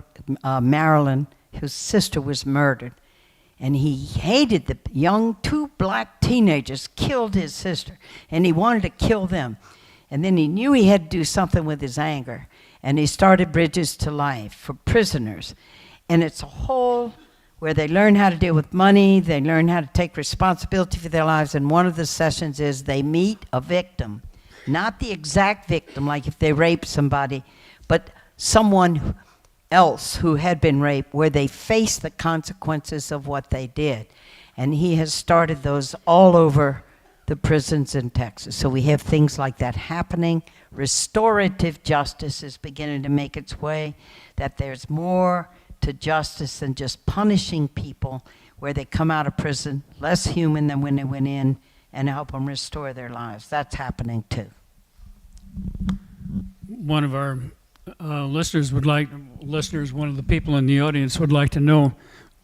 Marilyn, whose sister was murdered. And he hated the two black teenagers killed his sister, and he wanted to kill them. And then he knew he had to do something with his anger, and he started Bridges to Life for prisoners. And it's a whole where they learn how to deal with money, they learn how to take responsibility for their lives, and one of the sessions is they meet a victim, not the exact victim, like if they raped somebody, but someone else who had been raped, where they face the consequences of what they did. And he has started those all over the prisons in Texas. So we have things like that happening. Restorative justice is beginning to make its way, that there's more to justice than just punishing people where they come out of prison less human than when they went in, and help them restore their lives. That's happening too. One of our listeners, one of the people in the audience would like to know,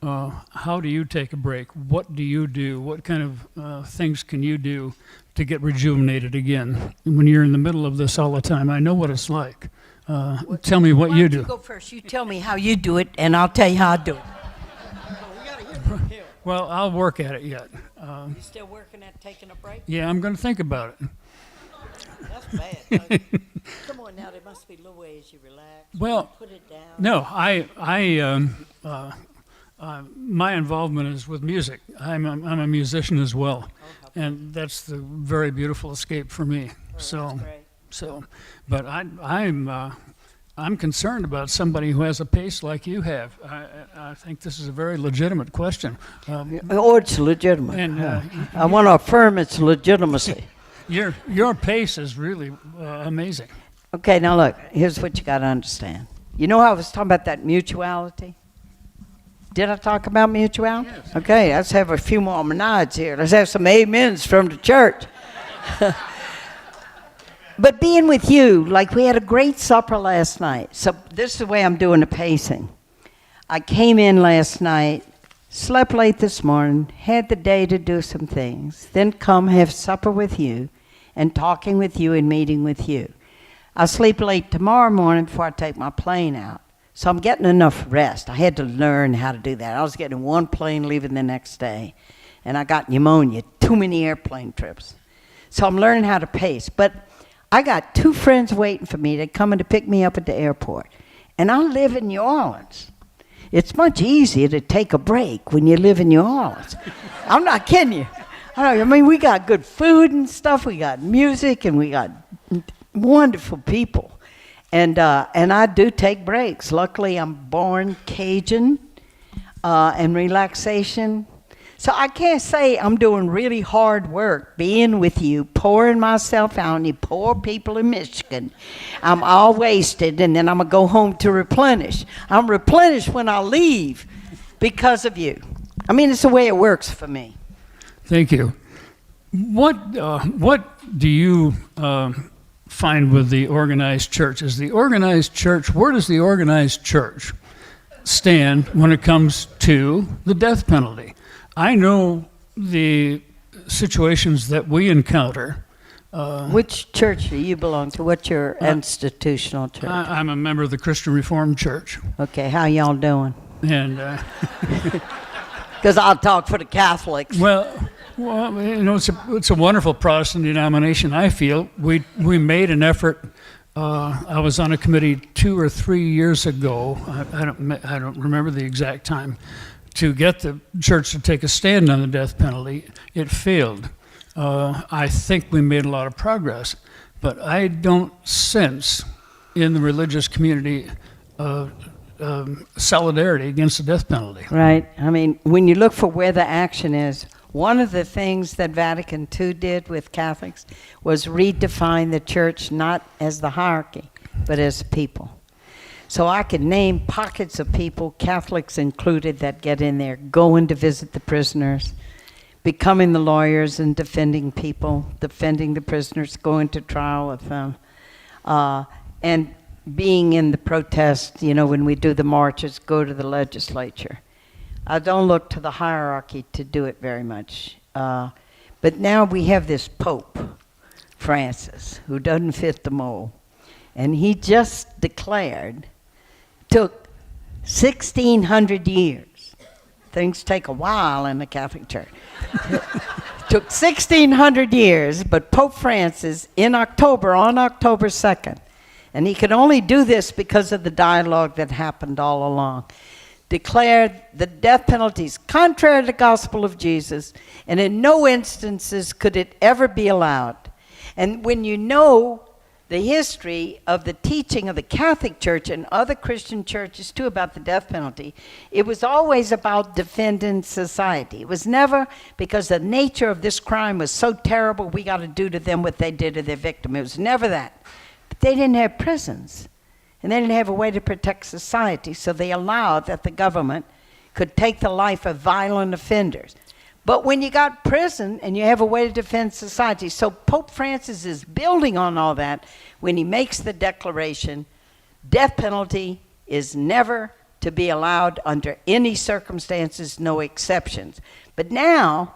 how do you take a break? What do you do? What kind of things can you do to get rejuvenated again when you're in the middle of this all the time? I know what it's like. Tell me what you do. You go first. You tell me how you do it, and I'll tell you how I do it. Well, I'll work at it yet. You still working at taking a break? Yeah, I'm going to think about it. That's bad. Come on now, there must be little ways you relax. Well, put it down. No, my involvement is with music. I'm a musician as well, and that's the very beautiful escape for me. But I'm concerned about somebody who has a pace like you have. I think this is a very legitimate question. It's legitimate. And I want to affirm its legitimacy. Your pace is really amazing. Okay, now look, here's what you got to understand. You know how I was talking about that mutuality? Did I talk about mutuality? Yes. Okay, let's have a few more nods here. Let's have some amens from the church. But being with you, like we had a great supper last night. So this is the way I'm doing the pacing. I came in last night, slept late this morning, had the day to do some things, then come have supper with you and talking with you and meeting with you. I'll sleep late tomorrow morning before I take my plane out. So I'm getting enough rest. I had to learn how to do that. I was getting one plane leaving the next day, and I got pneumonia, too many airplane trips. So I'm learning how to pace. But I got 2 friends waiting for me. They're coming to pick me up at the airport. And I live in New Orleans. It's much easier to take a break when you live in New Orleans. I'm not kidding you. I mean, we got good food and stuff. We got music, and we got wonderful people. And I do take breaks. Luckily, I'm born Cajun and relaxation. So I can't say I'm doing really hard work being with you, pouring myself out on you poor people in Michigan. I'm all wasted, and then I'm going to go home to replenish. I'm replenished when I leave because of you. I mean, it's the way it works for me. Thank you. What do you find with the organized church? Where does the organized church stand when it comes to the death penalty? I know the situations that we encounter. Which church do you belong to? What's your institutional church? I'm a member of the Christian Reformed Church. Okay, how y'all doing? And because I'll talk for the Catholics. Well, you know, it's a wonderful Protestant denomination. I feel we made an effort. I was on a committee 2 or 3 years ago. I don't remember the exact time, to get the church to take a stand on the death penalty. It failed. I think we made a lot of progress, but I don't sense in the religious community solidarity against the death penalty. Right. I mean, when you look for where the action is, one of the things that Vatican II did with Catholics was redefine the church not as the hierarchy, but as people. So I could name pockets of people, Catholics included, that get in there, going to visit the prisoners, becoming the lawyers and defending people, defending the prisoners, going to trial with them, and being in the protest, you know, when we do the marches, go to the legislature. I don't look to the hierarchy to do it very much. But now we have this Pope, Francis, who doesn't fit the mold. And he just declared, took 1,600 years Things take a while in the Catholic Church. Took 1,600 years, but Pope Francis, on October 2nd, and he could only do this because of the dialogue that happened all along, declared the death penalty is contrary to the gospel of Jesus, and in no instances could it ever be allowed. And when you know the history of the teaching of the Catholic Church and other Christian churches too about the death penalty, it was always about defending society. It was never because the nature of this crime was so terrible, we got to do to them what they did to their victim. It was never that. But they didn't have prisons, and they didn't have a way to protect society, so they allowed that the government could take the life of violent offenders. But when you got prison and you have a way to defend society, so Pope Francis is building on all that when he makes the declaration, death penalty is never to be allowed under any circumstances, no exceptions. But now,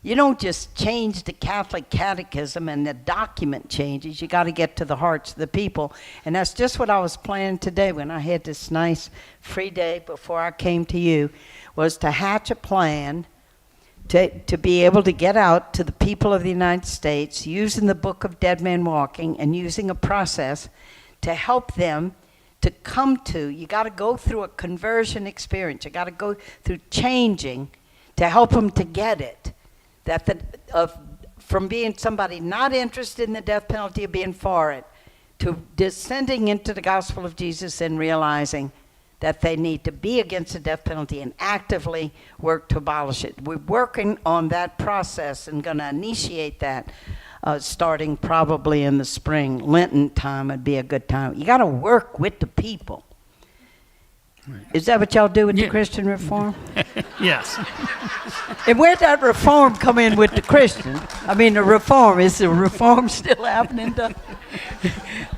you don't just change the Catholic catechism and the document changes, you got to get to the hearts of the people. And that's just what I was planning today when I had this nice free day before I came to you, was to hatch a plan to be able to get out to the people of the United States using the Book of Dead Men Walking and using a process to help them to come to, you got to go through a conversion experience. You got to go through changing to help them to get it. From being somebody not interested in the death penalty or being for it, to descending into the gospel of Jesus and realizing that they need to be against the death penalty and actively work to abolish it. We're working on that process and going to initiate that starting probably in the spring. Lenten time would be a good time. You got to work with the people. Right. Is that what y'all do with the Christian Reform? Yes. And where'd that reform come in with the Christian? I mean, the reform, is the reform still happening?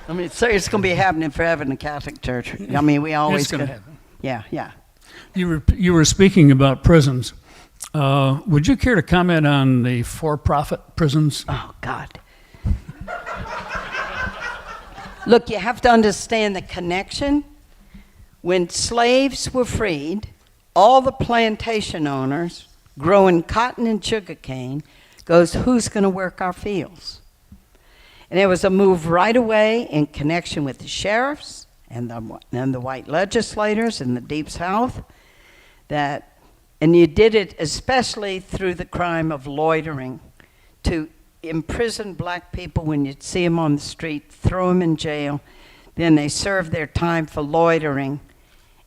I mean, so it's going to be happening forever in the Catholic Church. I mean, we always... It's going to happen. Yeah. You were speaking about prisons. Would you care to comment on the for-profit prisons? Oh, God. Look, you have to understand the connection. When slaves were freed, all the plantation owners growing cotton and sugarcane goes, who's going to work our fields? And there was a move right away in connection with the sheriffs and the white legislators in the Deep South, and you did it especially through the crime of loitering, to imprison black people when you'd see them on the street, throw them in jail, then they serve their time for loitering.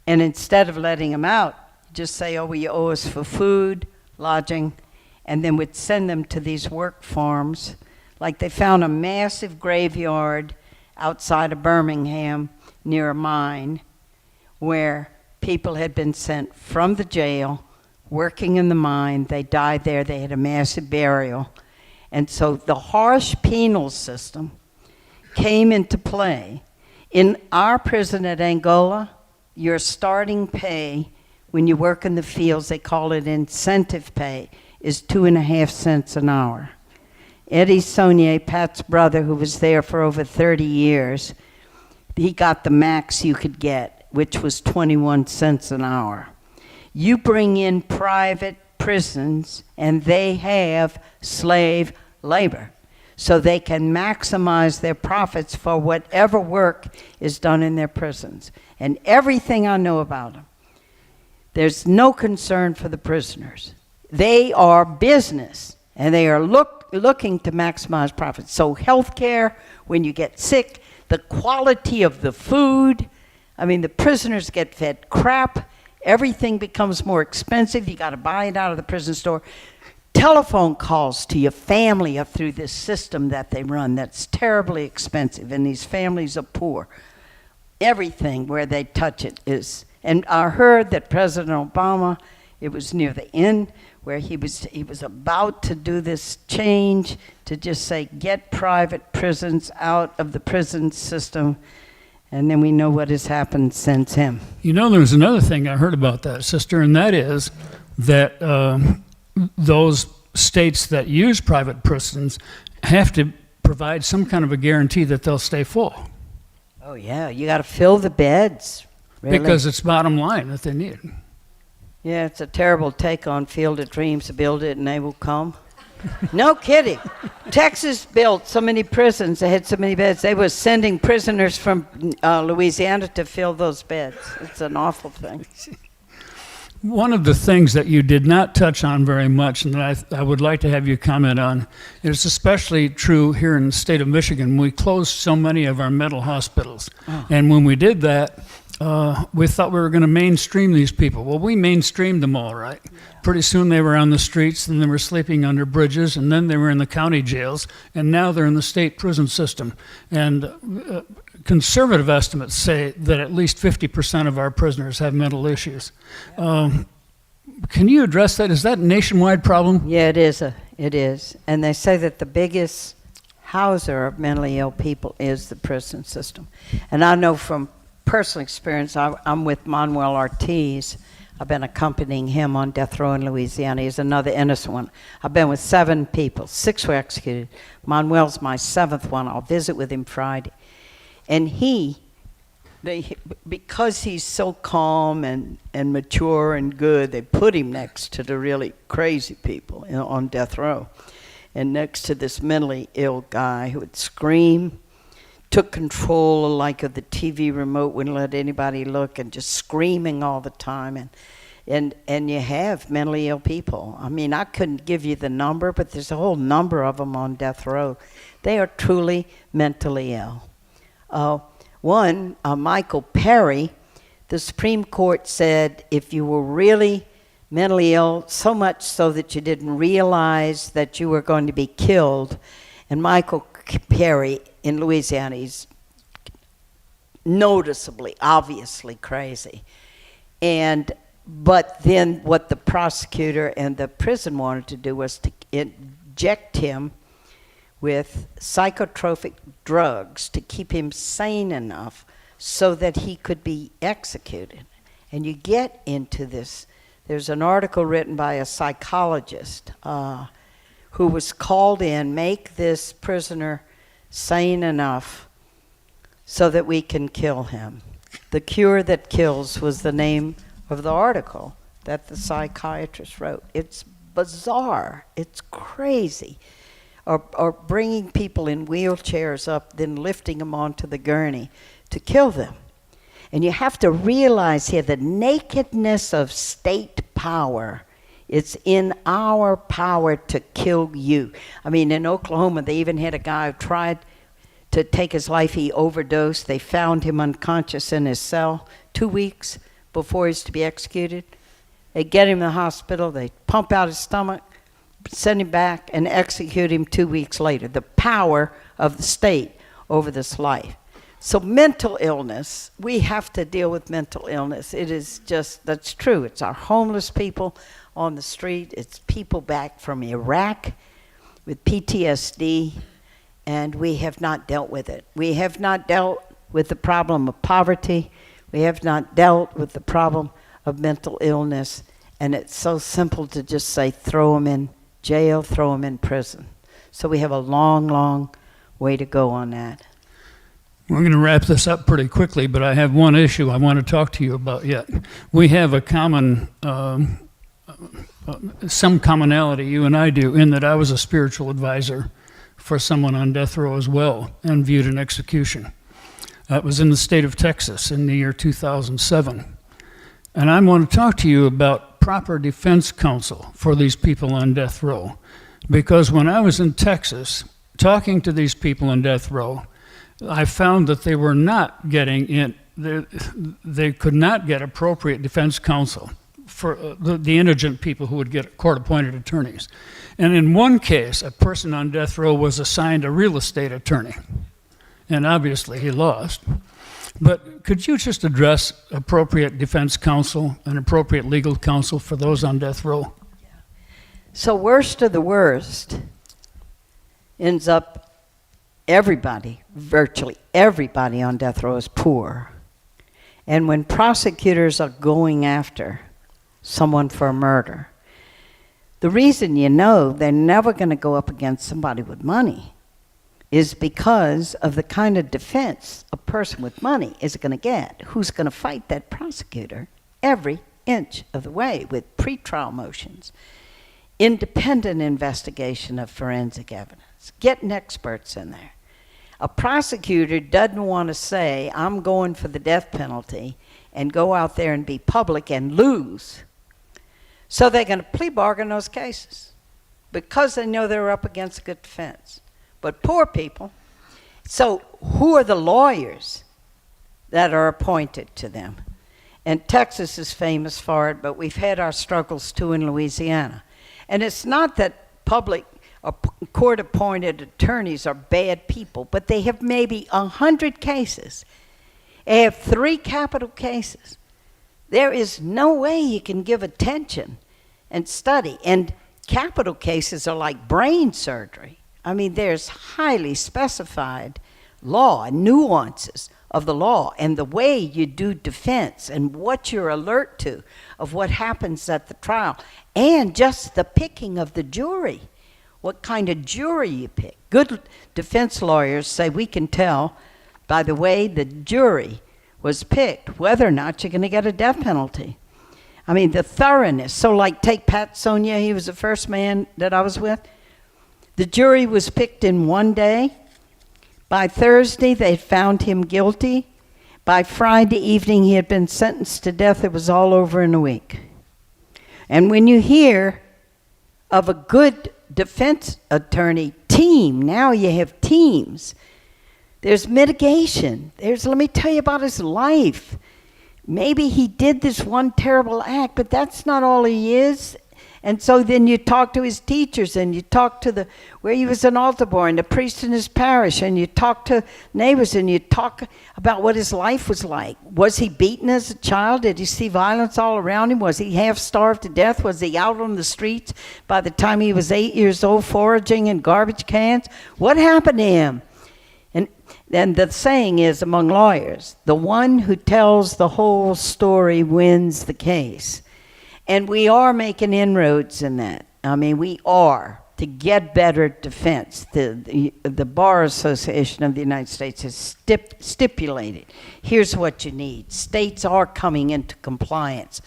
And instead of letting them out, just say, oh, well, you owe us for food, lodging, and then we'd send them to these work farms. Like they found a massive graveyard outside of Birmingham near a mine where people had been sent from the jail, working in the mine. They died there. They had a massive burial. And so the harsh penal system came into play. In our prison at Angola, your starting pay when you work in the fields, they call it incentive pay, is 2.5 cents an hour. Eddie Saunier, Pat's brother, who was there for over 30 years, he got the max you could get, which was 21 cents an hour. You bring in private prisons, and they have slave labor, so they can maximize their profits for whatever work is done in their prisons. And everything I know about them, there's no concern for the prisoners. They are business, and they are looking to maximize profits. So healthcare, when you get sick, the quality of the food, I mean, the prisoners get fed crap. Everything becomes more expensive. You got to buy it out of the prison store. Telephone calls to your family are through this system that they run that's terribly expensive, and these families are poor. Everything where they touch it is, and I heard that President Obama, it was near the end, where he was about to do this change to just say, get private prisons out of the prison system, and then we know what has happened since him. You know, there's another thing I heard about that, sister, and that is that those states that use private prisons have to provide some kind of a guarantee that they'll stay full. Oh, yeah, you got to fill the beds. Really. Because it's bottom line that they need. Yeah, it's a terrible take on Field of Dreams. Build it and they will come. No kidding. Texas built so many prisons. They had so many beds. They were sending prisoners from Louisiana to fill those beds. It's an awful thing. One of the things that you did not touch on very much, and that I would like to have you comment on, is especially true here in the state of Michigan. We closed so many of our mental hospitals. Oh. And when we did that, we thought we were going to mainstream these people. Well, we mainstreamed them all right. Yeah. Pretty soon they were on the streets, and they were sleeping under bridges, and then they were in the county jails, and now they're in the state prison system. And conservative estimates say that at least 50% of our prisoners have mental issues. Can you address that? Is that a nationwide problem? Yeah, it is. It is. And they say that the biggest houser of mentally ill people is the prison system. And I know from personal experience, I'm with Manuel Ortiz. I've been accompanying him on death row in Louisiana. He's another innocent one. I've been with 7 people. 6 were executed. Manuel's my 7th one. I'll visit with him Friday. And because he's so calm and mature and good, they put him next to the really crazy people on death row. And next to this mentally ill guy who would scream, took control like of the TV remote, wouldn't let anybody look, and just screaming all the time. And you have mentally ill people. I mean, I couldn't give you the number, but there's a whole number of them on death row. They are truly mentally ill. Michael Perry, the Supreme Court said if you were really mentally ill, so much so that you didn't realize that you were going to be killed, and Michael Perry in Louisiana, he's noticeably, obviously crazy. But then what the prosecutor and the prison wanted to do was to inject him with psychotropic drugs to keep him sane enough so that he could be executed. And you get into this. There's an article written by a psychologist who was called in, make this prisoner sane enough so that we can kill him. The Cure That Kills was the name of the article that the psychiatrist wrote. It's bizarre. It's crazy. Or bringing people in wheelchairs up, then lifting them onto the gurney to kill them. And you have to realize here the nakedness of state power. It's in our power to kill you. I mean, in Oklahoma, they even had a guy who tried to take his life. He overdosed. They found him unconscious in his cell 2 weeks before he's to be executed. They get him in the hospital. They pump out his stomach, send him back, and execute him 2 weeks later. The power of the state over this life. So mental illness, we have to deal with mental illness. It is just, that's true. It's our homeless people on the street. It's people back from Iraq with PTSD, and we have not dealt with it. We have not dealt with the problem of poverty. We have not dealt with the problem of mental illness. And it's so simple to just say, throw them in jail, throw them in prison. So we have a long, long way to go on that. We're going to wrap this up pretty quickly, but I have one issue I want to talk to you about yet. We have a common, some commonality, you and I do, in that I was a spiritual advisor for someone on death row as well and viewed an execution. That was in the state of Texas in the year 2007. And I want to talk to you about proper defense counsel for these people on death row. Because when I was in Texas, talking to these people on death row, I found that they were not getting in, they could not get appropriate defense counsel for the indigent people who would get court-appointed attorneys. And in one case, a person on death row was assigned a real estate attorney. And obviously he lost. But could you just address appropriate defense counsel and appropriate legal counsel for those on death row? So worst of the worst ends up everybody, virtually everybody on death row is poor. And when prosecutors are going after someone for a murder, the reason you know they're never going to go up against somebody with money is because of the kind of defense a person with money is going to get. Who's going to fight that prosecutor every inch of the way with pretrial motions, independent investigation of forensic evidence, getting experts in there. A prosecutor doesn't want to say, I'm going for the death penalty, and go out there and be public and lose. So they're going to plea bargain those cases because they know they're up against a good defense. But poor people, so who are the lawyers that are appointed to them? And Texas is famous for it, but we've had our struggles too in Louisiana. And it's not that public or court-appointed attorneys are bad people, but they have maybe 100 cases. They have 3 capital cases. There is no way you can give attention and study. And capital cases are like brain surgery. I mean, there's highly specified law and nuances of the law and the way you do defense and what you're alert to of what happens at the trial, and just the picking of the jury, what kind of jury you pick. Good defense lawyers say we can tell by the way the jury was picked whether or not you're going to get a death penalty. I mean, the thoroughness. So like take Pat Sonia, he was the first man that I was with. The jury was picked in one day. By Thursday, they found him guilty. By Friday evening, he had been sentenced to death. It was all over in a week. And when you hear of a good defense attorney team, now you have teams. There's mitigation. Let me tell you about his life. Maybe he did this one terrible act, but that's not all he is. And so then you talk to his teachers, and you talk to where he was an altar boy and the priest in his parish, and you talk to neighbors, and you talk about what his life was like. Was he beaten as a child? Did he see violence all around him? Was he half starved to death? Was he out on the streets by the time he was 8 years old foraging in garbage cans? What happened to him? And the saying is among lawyers, the one who tells the whole story wins the case. And we are making inroads in that. I mean, we are, to get better defense. The Bar Association of the United States has stipulated, here's what you need. States are coming into compliance.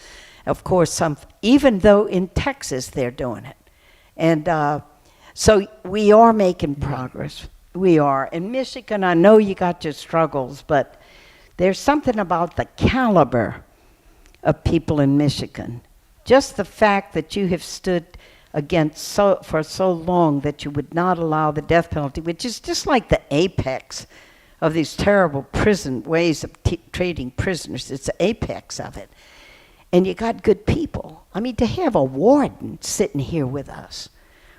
Of course, even though in Texas they're doing it. And so we are making progress. We are. In Michigan, I know you got your struggles, but there's something about the caliber of people in Michigan. Just the fact that you have stood against for so long that you would not allow the death penalty, which is just like the apex of these terrible prison ways of treating prisoners. It's the apex of it. And you got good people. I mean, to have a warden sitting here with us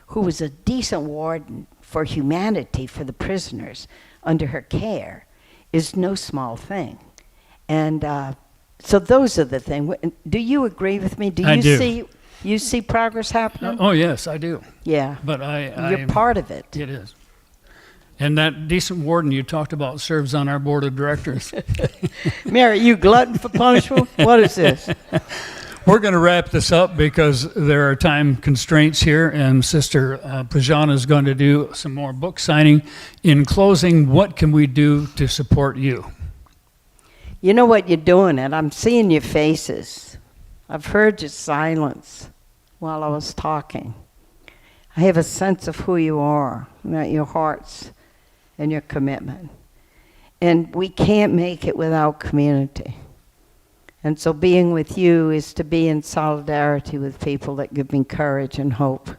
who was a decent warden for humanity for the prisoners under her care is no small thing. And so those are the things. Do you agree with me? I do. You see progress happening? Oh, yes, I do. Yeah. But you're part of it. It is. And that decent warden you talked about serves on our board of directors. Mary, you glutton for punishment? What is this? We're going to wrap this up because there are time constraints here, and Sister Prejean is going to do some more book signing. In closing, what can we do to support you? You know what you're doing, and I'm seeing your faces. I've heard your silence while I was talking. I have a sense of who you are, your hearts and your commitment. And we can't make it without community. And so being with you is to be in solidarity with people that give me courage and hope.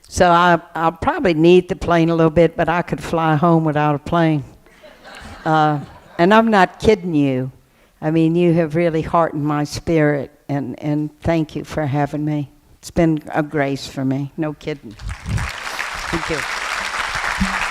So I'll probably need the plane a little bit, but I could fly home without a plane. And I'm not kidding you. I mean, you have really heartened my spirit, and thank you for having me. It's been a grace for me, no kidding. Thank you.